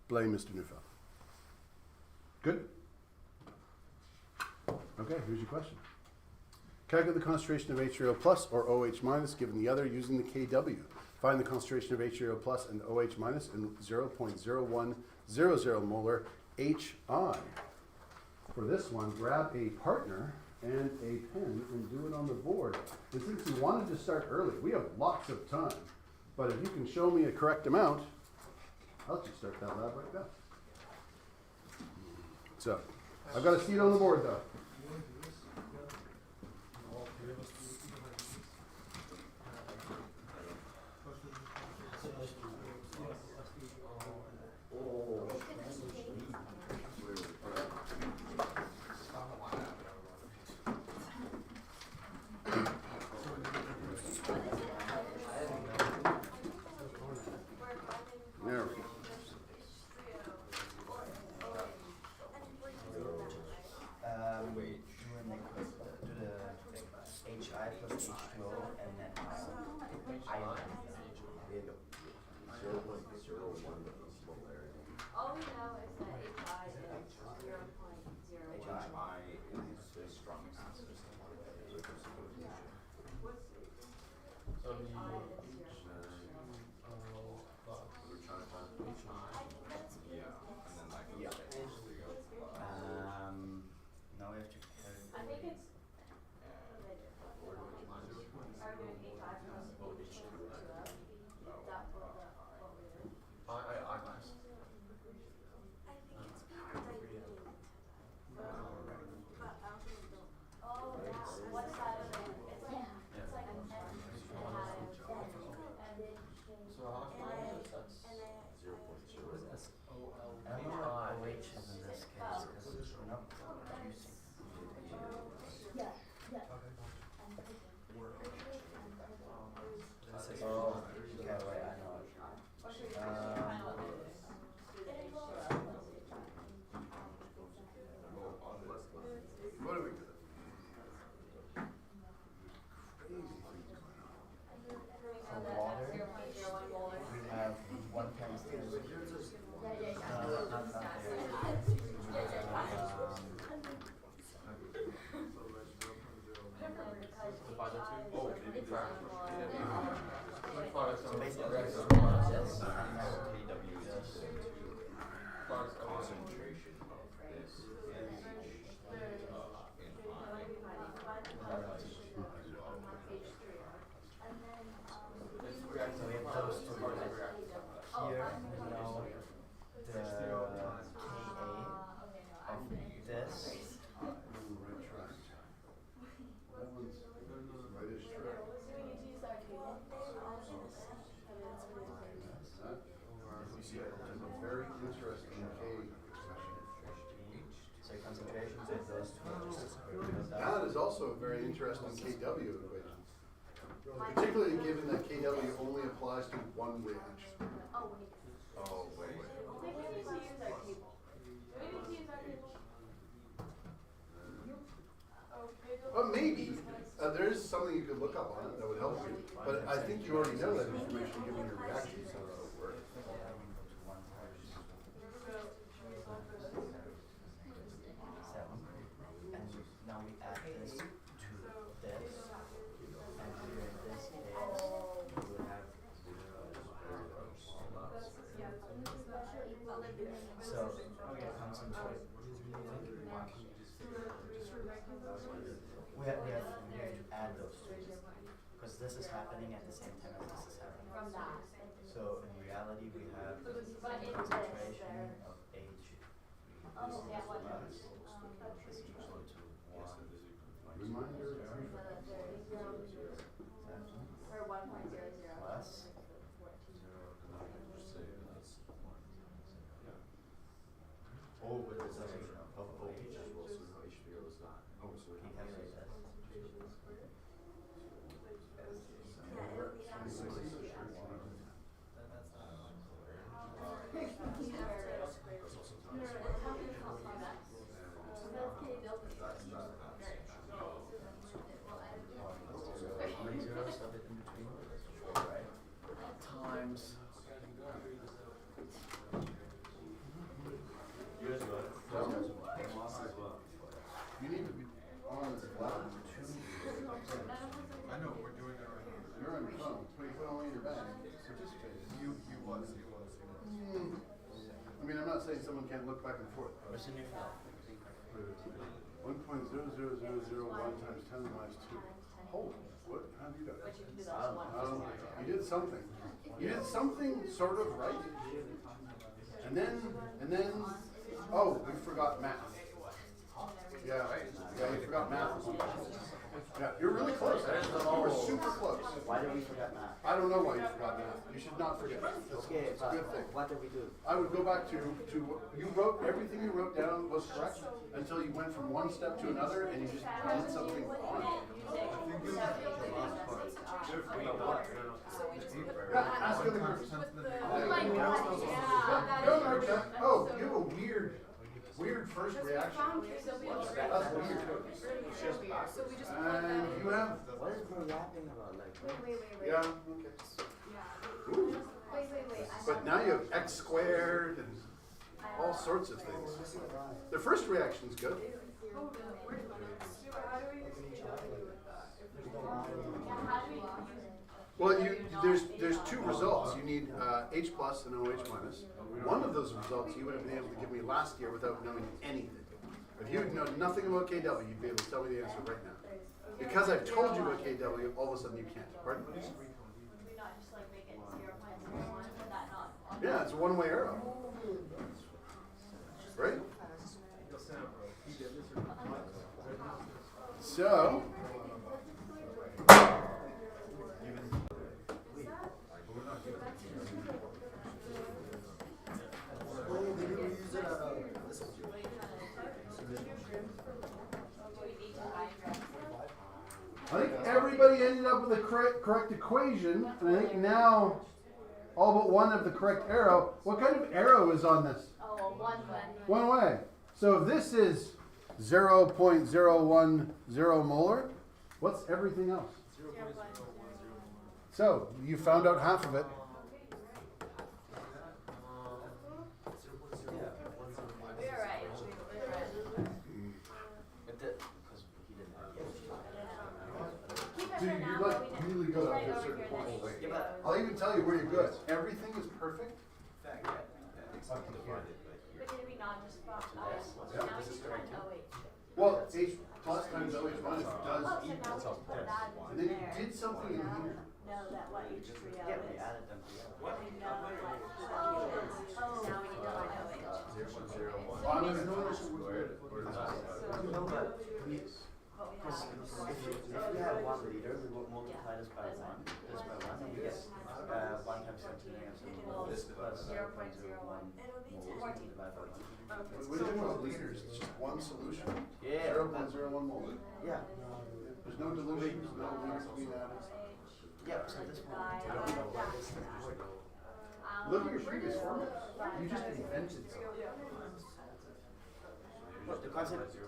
blame Mr. Neufeld. Good? Okay, here's your question. Calculate the concentration of H3O plus or OH minus given the other using the KW. Find the concentration of H3O plus and OH minus in 0.0100 molar HI. For this one, grab a partner and a pen and do it on the board. And since you wanted to start early, we have lots of time. But if you can show me a correct amount, I'll let you start that lab right now. So, I've got a seat on the board though. You want to do this? Yeah. All three of us do it. HI plus H2O and then ion. There you go. 0.01 molarity. All we know is that HI is 0.01. HI is the strongest acid. What's So the HI is 0. We're trying to find HI. Yeah, and then that goes Yeah. to H3O. Now we have to carry. I think it's. Are we doing HI plus H2O? That's what we did. I guess. I think it's being diluted into that. But I don't think it'll. Oh, yeah. What's that of it? It's like an N So how much more is that? And I. 0.0. I don't know what OH is in this case because we're not producing. Oh, okay, wait, I know it. What do we got? Crazy things going on. For water, we have 1 times 10. Not there. Oh, maybe So basically, Right, so this, KW is equal to Clark's concentration of this NH so we have those two. Here, we know the Ka of this. Ooh, right track. That one's reddish track. That is a very interesting K expression. So concentrations of those two are just as That is also a very interesting KW equation. Particularly given that KW only applies to one reaction. Oh, wait. I think we need to use our cable. Do we need to use our cable? But maybe, there is something you could look up on it that would help you. But I think you already know that information given your reaction, so that'll work. And now we add this to this, and here in this case, we would have so concentrate. We have to add those two because this is happening at the same time as this is happening. From that. So in reality, we have But it's concentration of H Oh, yeah, what? plus is equal to 1 Reminder. Or 1.00. plus Oh, but there's actually of OH. as well, so how H3O is not. Oh, so He has like this. How many zeros of it in between? 4, right? Times. You guys got it? You need to be on the left. I know, we're doing it right here. You're on your phone, put your phone in your bag, participate. He was. I mean, I'm not saying someone can't look back and forth. What's in your phone? 1.00001 times 10 minus 2. Holy, what have you done? You did something. You did something sort of right. And then, oh, we forgot math. Yeah, you forgot math. Yeah, you're really close. You were super close. Why did we forget math? I don't know why you forgot math. You should not forget math. Okay, It's a good thing. what did we do? I would go back to you wrote everything you wrote down was correct until you went from one step to another and you just did something wrong. Ask other groups. Oh my god, yeah. No, no, Jeff. Oh, you have a weird Weird first Because we reaction. found KW already. That's weird. Earlier, so we just plugged that And in. you have, What is bro yapping about? Like, Wait. yeah, okay. Yeah. Ooh. Wait. But now you have x squared and all sorts of things. The first reaction's good. Oh, no, where did my how do we use KW with that? If there's Yeah, how do we use it? Well, there's two results. You need H plus and OH minus. One of those results you would have been able to give me last year without knowing anything. If you know nothing about KW, you'd be able to tell me the answer right now. Because I've told you about KW, all of a sudden you can't. Pardon? Would we not just like make it 0.01? Would that not? Yeah, it's a one-way arrow. Right? So, Oh, maybe we use it at this one. I think everybody ended up with the correct equation, and I think now all but one of the correct arrow. What kind of arrow is on this? Oh, one way. One way. So if this is 0.010 molar, what's everything else? So you found out half of it. We're right. because he didn't have Keep it Dude, for you now, look but we know. really good Right up to a over certain here point. next Yeah, to but- it. I'll even tell you where you're good. Everything is perfect. Except divided by here. But did we not just swap So out? this- So yeah, now this we is can correct find too. OH. Well, H plus times OH minus does Oh, so now we equal. just put that And in then you there. did something in here. Know that what H3O Yeah, we is. added them together. And we know what H is. Oh, now we need to find OH. 0.01. Oh, I'm gonna know this Squared, or is that- No, but What we because have. if we have 1 liter, we will multiply this by 1, and we get 1 times 10 negative 7 moles plus 0.01 moles divided by 1. We're doing about liters. It's just one solution. Yeah. 0.01 molar. Yeah. There's no dilutions, no liters being added. Yeah, so this one, I don't know why this is Look at your previous formulas. You just invented something. What, the concept? You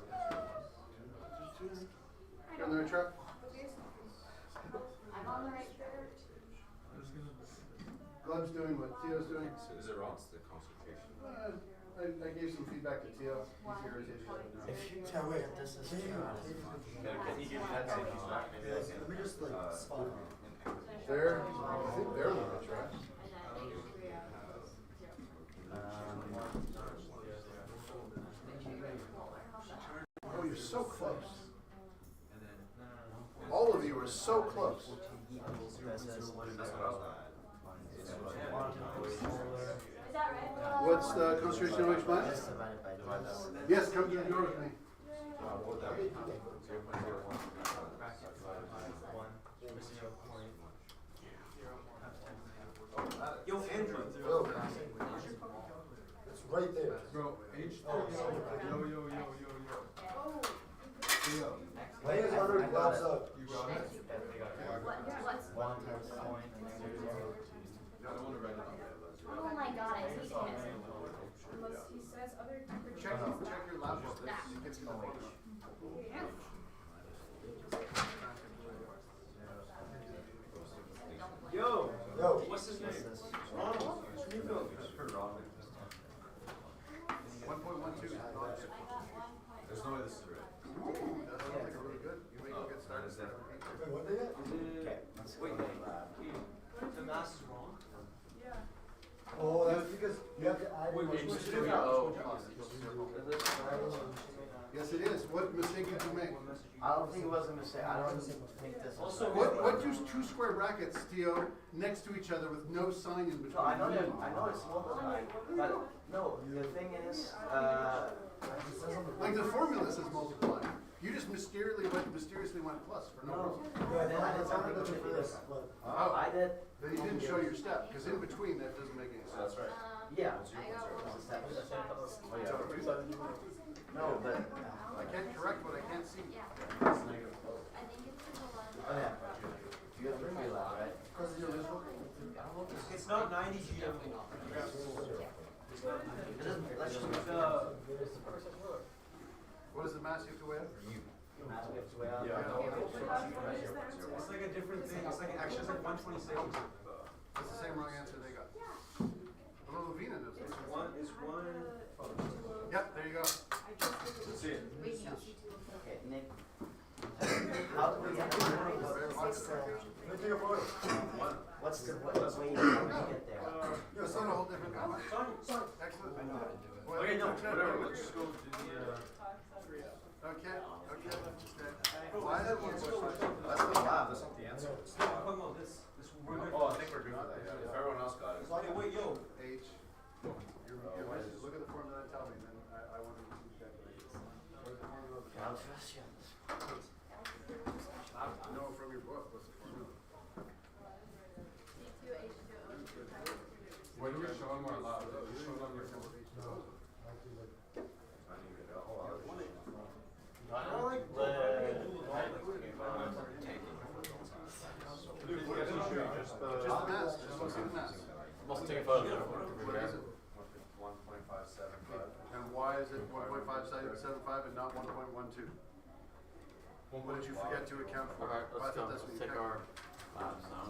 on the right track? I'm on the right track. Gleb's doing what Theo's doing. So is it wrong? It's the concentration. I gave some feedback to Theo. He's irritated right now. If you tell me that this is true, Can you give me that same feedback? Maybe I Let me just like can, spot it. They're, I think they're on the right track. Oh, you're so close. All of you are so close. This is what it is. That's what I was Is that right? What's the concentration of OH minus? This divided by this. Yes, come to the door with me. Yo, Andrew. Yo. It's right there. Bro, H. Yo. Lay his other gloves up. You got it? What's? 1 times point and then 0. I don't want to write it down. Oh my god, I hate it. Unless he says other Check your laptop. You can see the formula. Yo, Yo. what's his name? This is Ronald. Springfield. 1.12 is not. There's no way this is right. Ooh, that sounds like a really good. You make a good start. Is that- Wait, what they got? okay. Let's Wait, go. the math is wrong? Oh, that's because you have to add. Wait, in- switch it out. Yes, it is. What mistake did you make? I don't think it was a mistake. I don't think this is. Also, What do two square brackets, Theo, next to each other with no sign in between? No, I know that. I know it's multiplied. But no, the thing is, Like the formula says multiply. You just mysteriously went plus for no no. reason. Yeah, Then I did it's something not completely this, different. but. Oh, I did. then you didn't show your step, because in between that doesn't make any sense. That's right. Yeah. No, but. I can't correct what I can't see. I think it's the one. Oh yeah. You have 3 left, right? Because of the original. It's not 90 GM. It doesn't, let's just make What is the mass you have to weigh? math we have to weigh out. It's like a different thing. It's like actually it's like 126. That's the same wrong answer they got. Although Lavina knows this. It's one. Yep, there you go. That's it. Okay, Nick. How do we get what's the way you get there? It's not a whole different number. Excellent. Okay, no, whatever. Let's just go to the. Okay. Why is it one That's the lab, that's not the answer. Talking about this. We're good. Oh, I think we're good for that, yeah. If everyone else got it. Okay, wait, yo. H. Look at the formula and tell me, then I want to use that. What is the formula of the I'll trust you on this. I know from your book, what's the formula? When do we show them our lab? We show them your phone. Just the mass, just want to see the mass. Must take a photo. What is it? 1.575. And why is it 1.575 and not 1.12? What did you forget to account for? Alright, I let's thought go. that's what you Take counted. our labs now.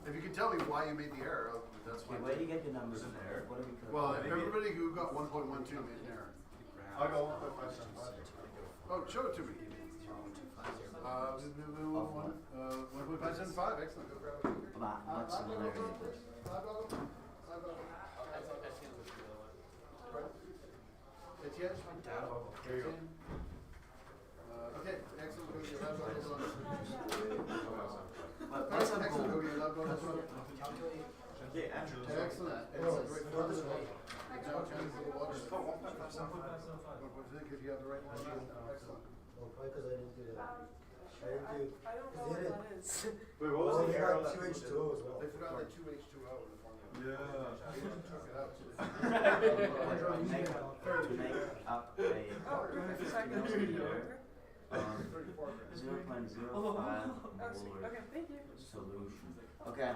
If you can tell me why you made the error, that's Okay, fine. where do you get your numbers from? What do we call Well, it? everybody who got 1.12 made an error. I got 1.575. Oh, show it to me. 1.575, excellent. Go grab it. What similarity is this? Etienne? Here you go. Okay, excellent. Go get your lab bubbles on. What's our Excellent. Go goal? get your lab bubbles on. Okay, Andrew. Excellent. Great formula. Good job, Jen. For the water. 1.5, if you have the right one. Excellent. Well, probably because I didn't do that. I didn't do. I don't know Cause what they that didn't. is. Wait, what was Oh, the they error got that we 2H2O did? as well. They forgot the 2H2O in the formula. Yeah. They just took it out. To make up a meter of 0.05 molar Okay, thank you. solution. Okay.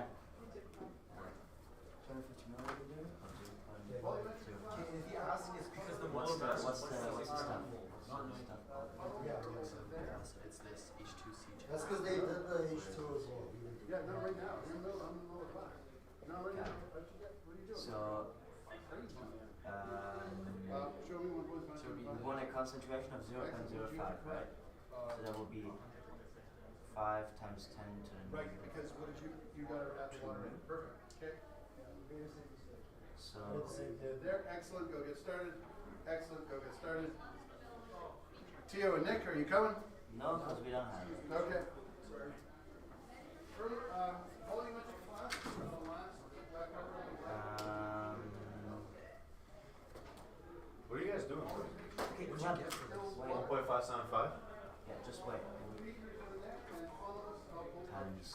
Okay, if he asks, it's because the What's the stuff? Yeah, It's this H2C. that's because they did the H2O as well. We didn't do Yeah, not right now. You're in the middle, I'm in the middle of class. Not right now. What are you doing? So, Show me 1.575. we want a concentration of 0.05, right? So that will be 5 times 10 to the Right, negative. because what did you got to add the water in. Perfect. Okay. So, I did the same thing. There, excellent. Go get started. Excellent. Go get started. Tio and Nick, are you coming? no, because we don't have it. Okay. Volumetric class. What are you guys doing? Okay, come on. Wait. 1.575? Yeah, just wait. Times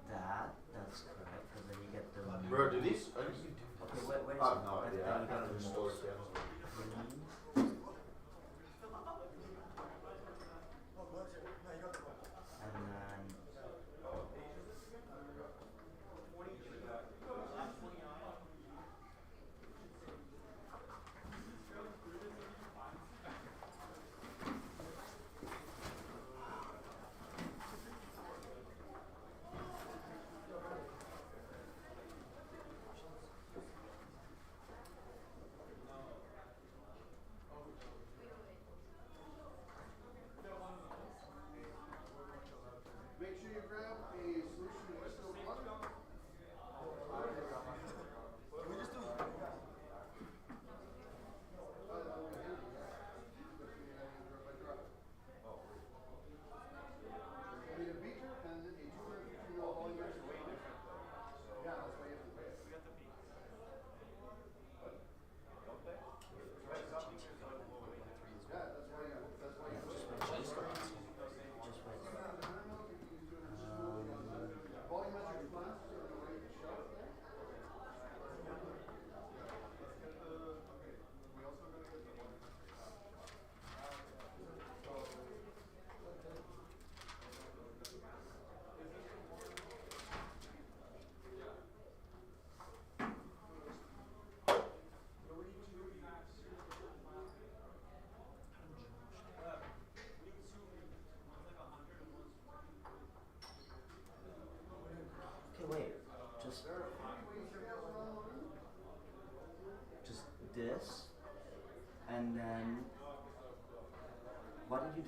that, that's correct, because then you get the Bro, do these? Okay, wait a I have second. no Then idea. you I get don't the understand. moles.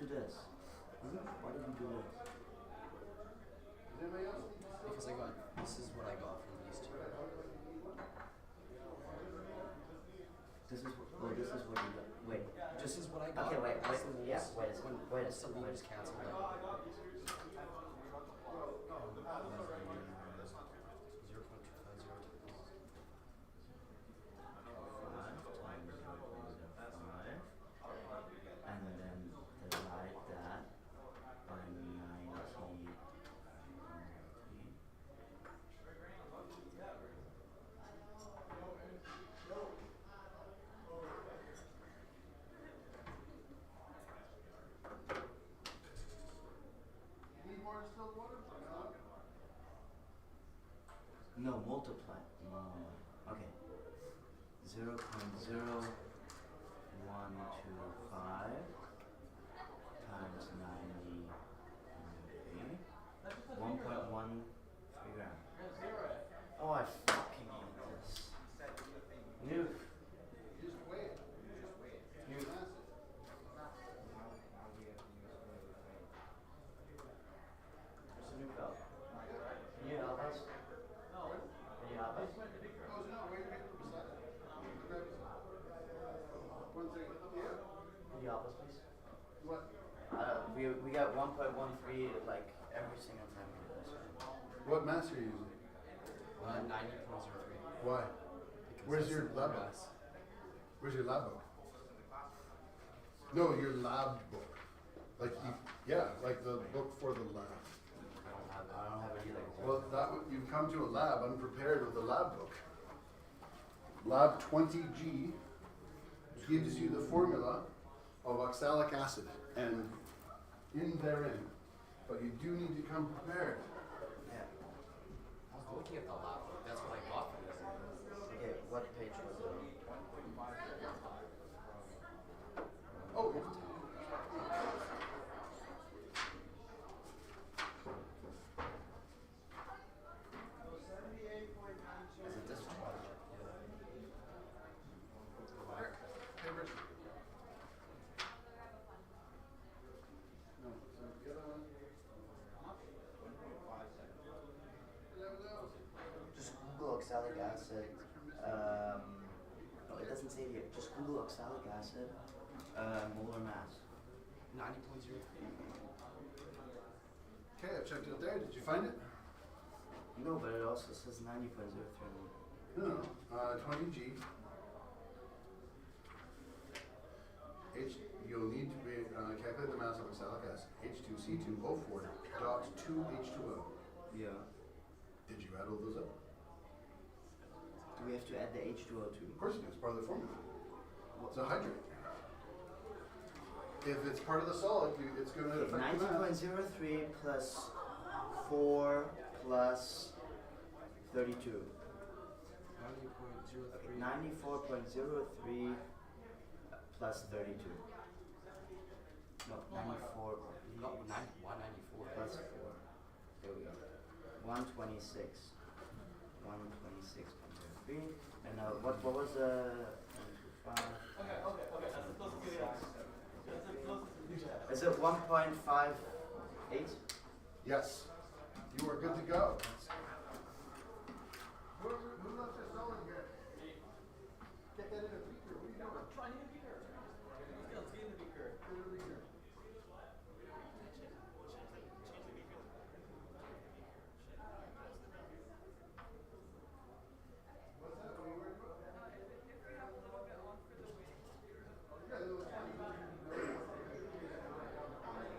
do this? Why did you do this? Does anybody else need to see? Because I got, this is what I got from these two. This is what you got. Wait. This is what I got. Okay, wait, As the yeah, leaves- wait a second, when- wait a once the second, wait a leaves second. cancel out. 0.2505 and then divide that by 90. Need more distilled water? No, multiply. Okay. 0.0125 times 90. 1.13 grams. Oh, I fucking hate this. You. Just weigh it. You. Mass it. There's a new belt. Can you help us? Can you help us? Oh, no, wait, beside it. Grab it. One second. Yeah. Can you help us, please? What? We got 1.13 like every single time we do this. What mass are you using? 90.03. Why? Because Where's that's your the lab book? mass. Where's your lab book? No, your lab book. Like you, yeah, like the book for the lab. I don't have it either. Well, you've come to a lab unprepared with a lab book. Lab 20G gives you the formula of oxalic acid and in therein, but you do need to come prepared. Yeah. I was looking at the lab book. That's what I got from this. Okay, what page was it? Oh, Is it this one? hey, Rich. No, so the other one. Just Google oxalic acid. No, it doesn't say it here. Just Google oxalic acid, molar mass. 90.03. Okay, I checked it there. Did you find it? No, but it also says 90.03. No, 20G. You'll need to be, calculate the mass of oxalic acid, H2C2O4 dot 2H2O. Yeah. Did you add all those up? Do we have to add the H2O too? Of course you do, it's part of the formula. It's a hydrate. If it's part of the solid, it's going to affect the mass. 90.03 plus 4 plus 32. 90.03. 94.03 plus 32. No, 94 No, 194. plus 4. There we go. 126. 126.03. And what was the 5? Is it 1.58? Yes. You are good to go. Who left their solid here? Get that in a beaker. What are you doing? I'm trying to get a beaker. Let's get in the beaker. Get in the beaker. What's that? What are you worried about? Yeah, that was fine.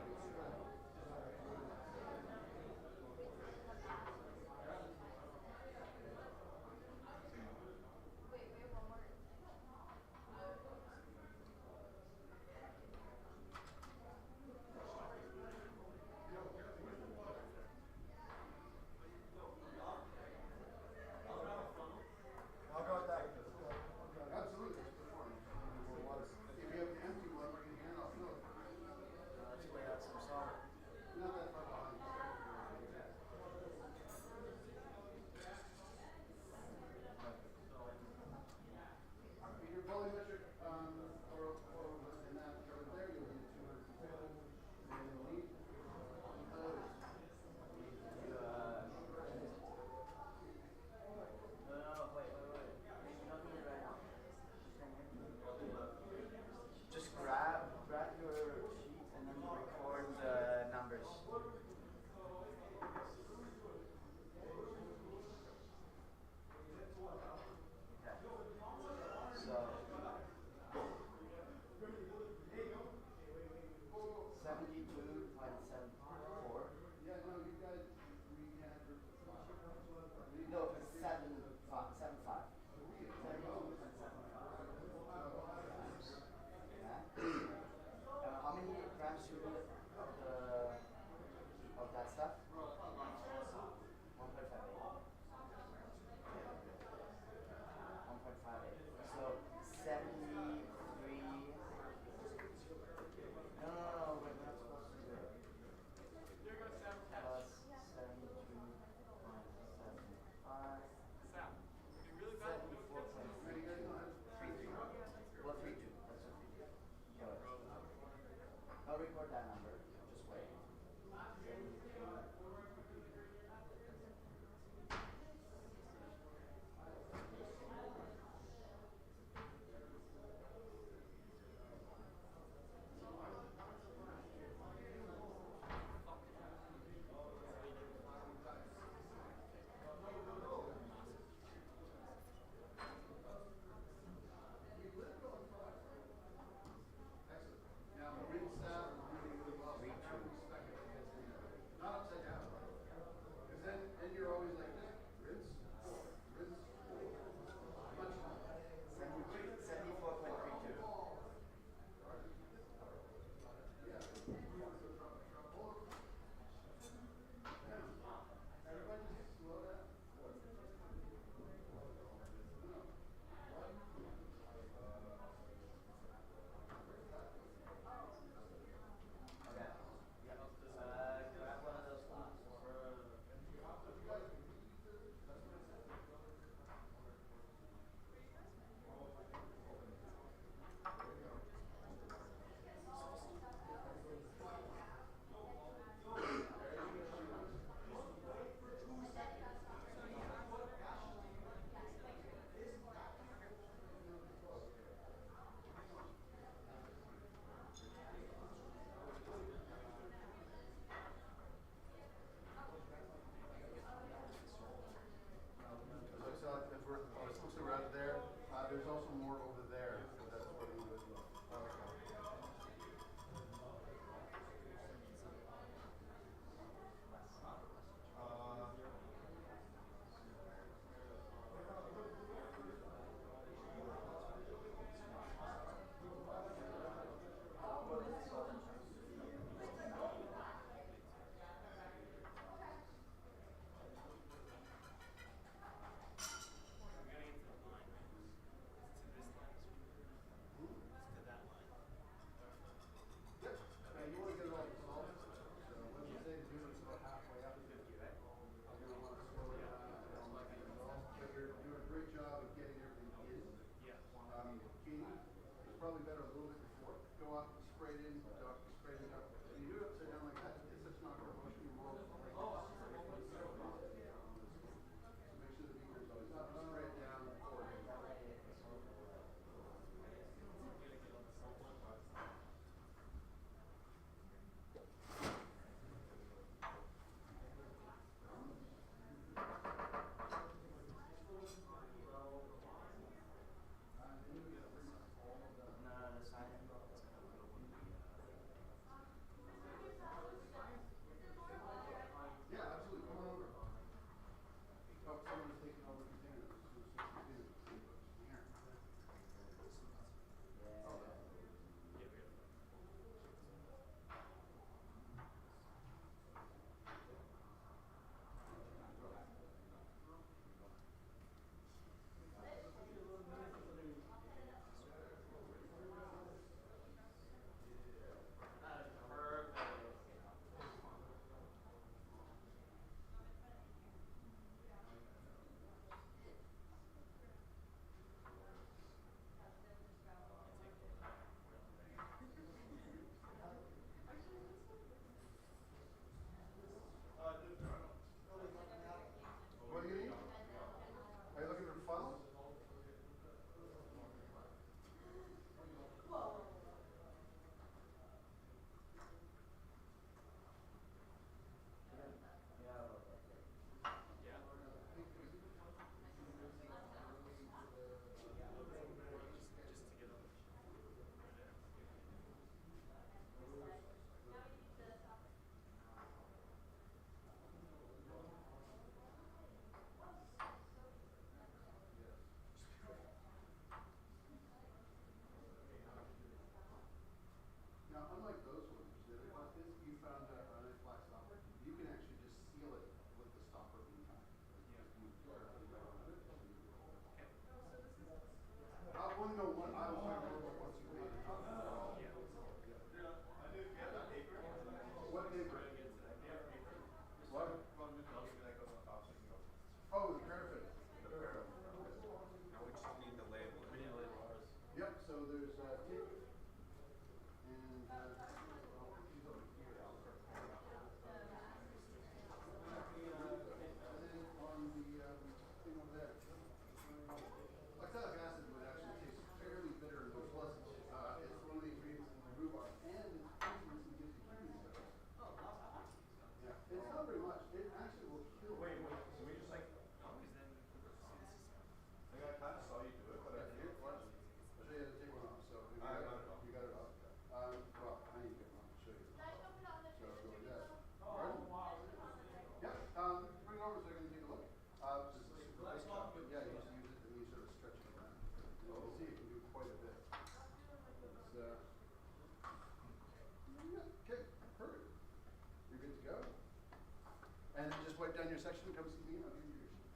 just wipe down your section and come see me. I'll give you your sheet.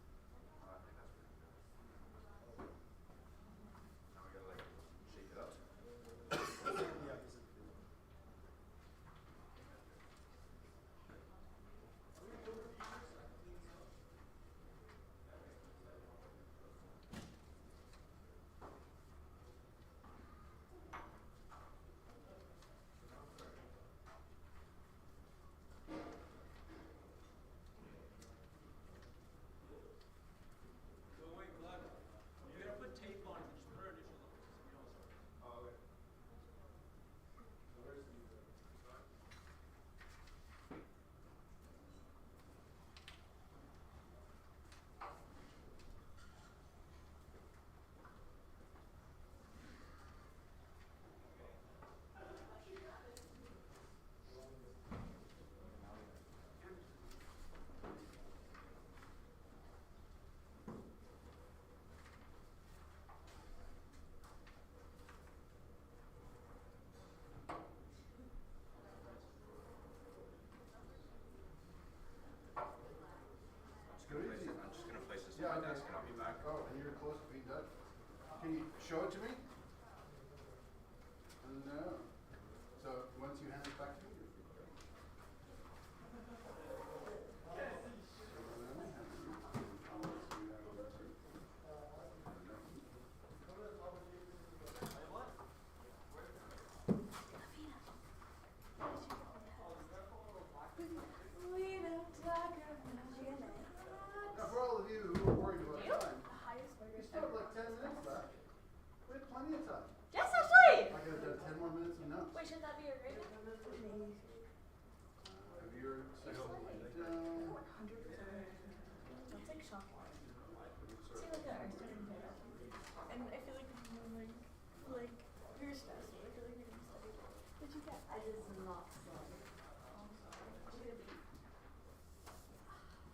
I think that's pretty good. Now we gotta like shake it up. I'm just gonna place this on my desk and I'll be back. Oh, and you're close to being done. Can you show it to me? No. So once you hand it back to me, you're free to go. Now, for all of you who are worried about time, you still have like 10 minutes left. We have plenty of time. Yes, actually! I could have done 10 more minutes of notes. Wait, should that be a grade? Have your section laid down. That's like shocking. See, look at ours. And I feel like you're stressed. I feel like you're gonna study. What'd you get? I did not study.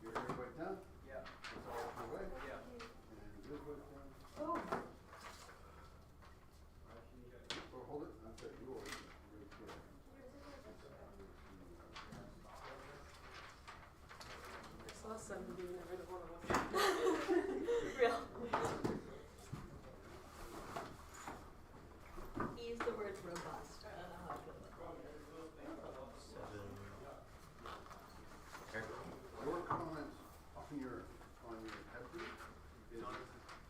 Your ear weight down. Yeah. It's all the way. Yeah. And your weight down. Oh. Or hold it. That's it. You hold it. Really clear. Saw some being rid of one of them. Real. He used the word robust. I don't know how I feel about Your comment on your head group is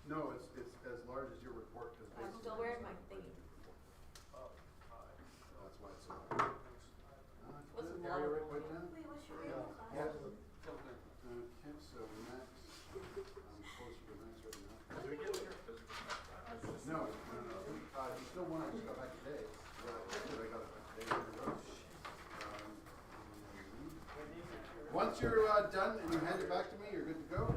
no, it's as large as your report because that. I'm basically still wearing my thing. that's why it's so large. What's Good. the Area model? weight down. Wait, what's your Yeah. class? Okay, so max. I'm closer to max right now. Did we get like our physical stuff? No. You still want to just go back today. Yeah, I got it back today. Here we go. Once you're done and you hand it back to me, you're good to go.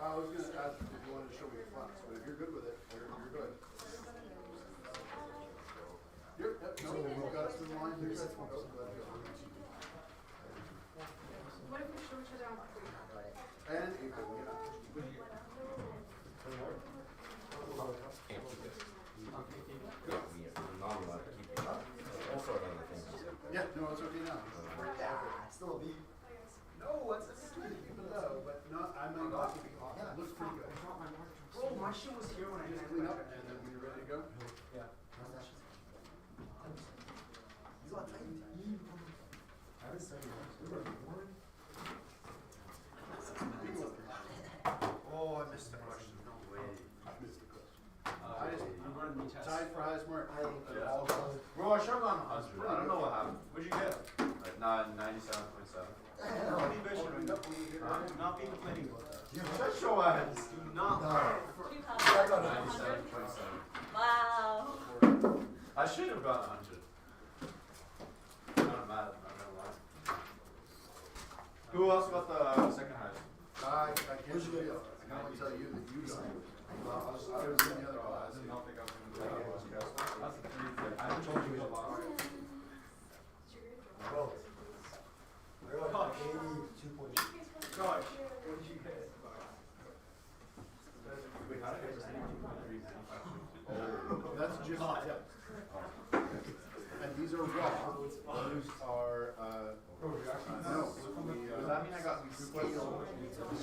I was going to ask if you wanted to show me your class, but if you're good with it, you're good. Yep, no, we've got us in line. You're good. Go, let's go. What if we show each other on screen? And April, yeah. Yeah, no, it's okay now. Still a B. No, it's keep it low, but not, I'm not keeping it off. It looks pretty good. Bro, my shit was here when I Just had clean my up and then when you're ready to go. Yeah. He's all tight. I was saying, we were born. Oh, I missed the question. No way. I missed the question. You run me test. Tied for highest mark. Yeah. All done. Bro, I should've gone 100. I don't know what happened. What'd you get? Like 97.7. Not being complaining about that. Shut your ass. Do not. What do you have? I got 100? 97.7. Wow. I should have gotten 100. I'm not mad. I'm not gonna lie. Who else got the second highest? I can't reveal. I can only tell you that you got it. I was in the other class. I did not think I was gonna do that. That's the 3. I haven't told you a lot. Bro. I got 82.8. Gosh, what did you get? Wait, how did I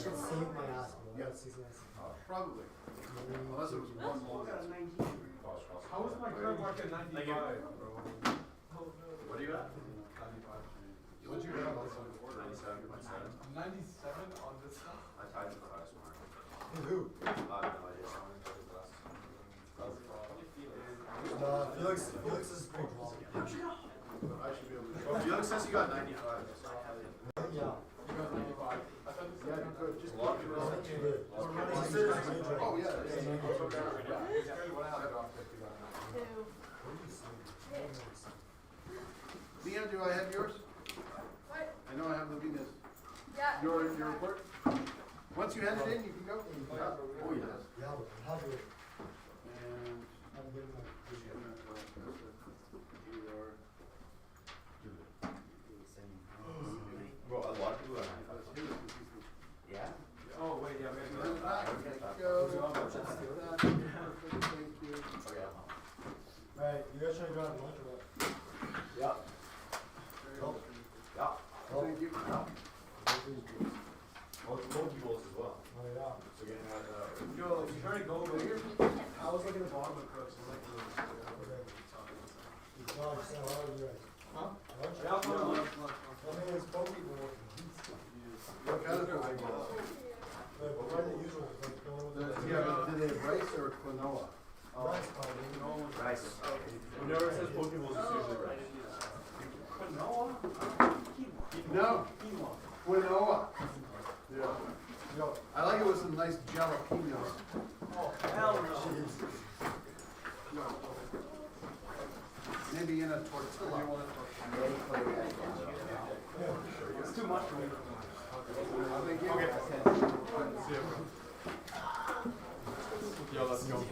should save my ass, bro. Yeah. That's 6 nights. Probably. Unless it was one long. How was my current mark at 95, bro? What are you at? 95. What'd you get on this one? 97.7. 97 on this stuff? I tied with the highest mark. Who? I have no idea. Someone took his last. Felix is pretty drunk. I should be able to. Oh, Felix says you got 95. Yeah. You got 95. I thought this Yeah, you could. Just A lot of people Not say too good. Oh, yeah. Leah, do I have yours? What? I know I have Lavina's. Yeah. Your report? Once you hand it in, you can go. Oh, yes. Yeah, but how do it? And I'm getting my Bro, a lot of people are 95. Yeah? Oh, wait, yeah, we have to Thank do that. you. Okay, I'm on. Alright, you guys trying to go out to lunch or what? Yeah. Oh. Yeah. Thank you. Oh, it's Monkey Bowls as well. Oh, yeah. So getting that, Yo, you trying to go over here? I was looking at the bottom of Crooks, and like, You saw, you said, how are you guys? huh? Lunch? Yeah, I'll come on. I mean, it's both people working. What kind of eyeballs? But why the usual, like, the one with the. Yeah, but do they have rice or quinoa? Rice, probably. rice. Whenever it says Monkey Bowls, it's usually rice. No. Quinoa. Yeah. Yo, I like it with some nice jalapenos. oh, hell no. Maybe in a tortilla. It's too much for me. Thank you. Okay. Yo, let's go.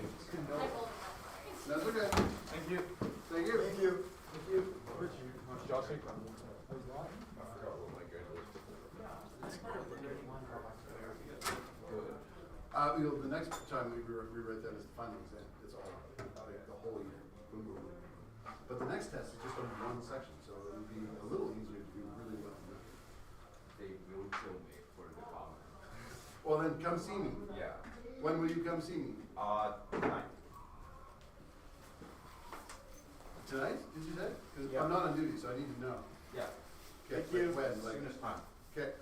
That's okay. Thank you. Thank you. Thank you. Thank you. Josh, Who's that? You know, the next time we rewrite that as the final exam, it's all like the whole year. Boom, boom, boom. But the next test is just on one section, so it would be a little easier to do really well. They will kill me for the comment. Well, then come see me. Yeah. When will you come see me? Tonight. Tonight, did you say? Because Yeah. I'm not on duty, so I need to know. Yeah. Okay, Thank you. When, As like, soon as time. okay.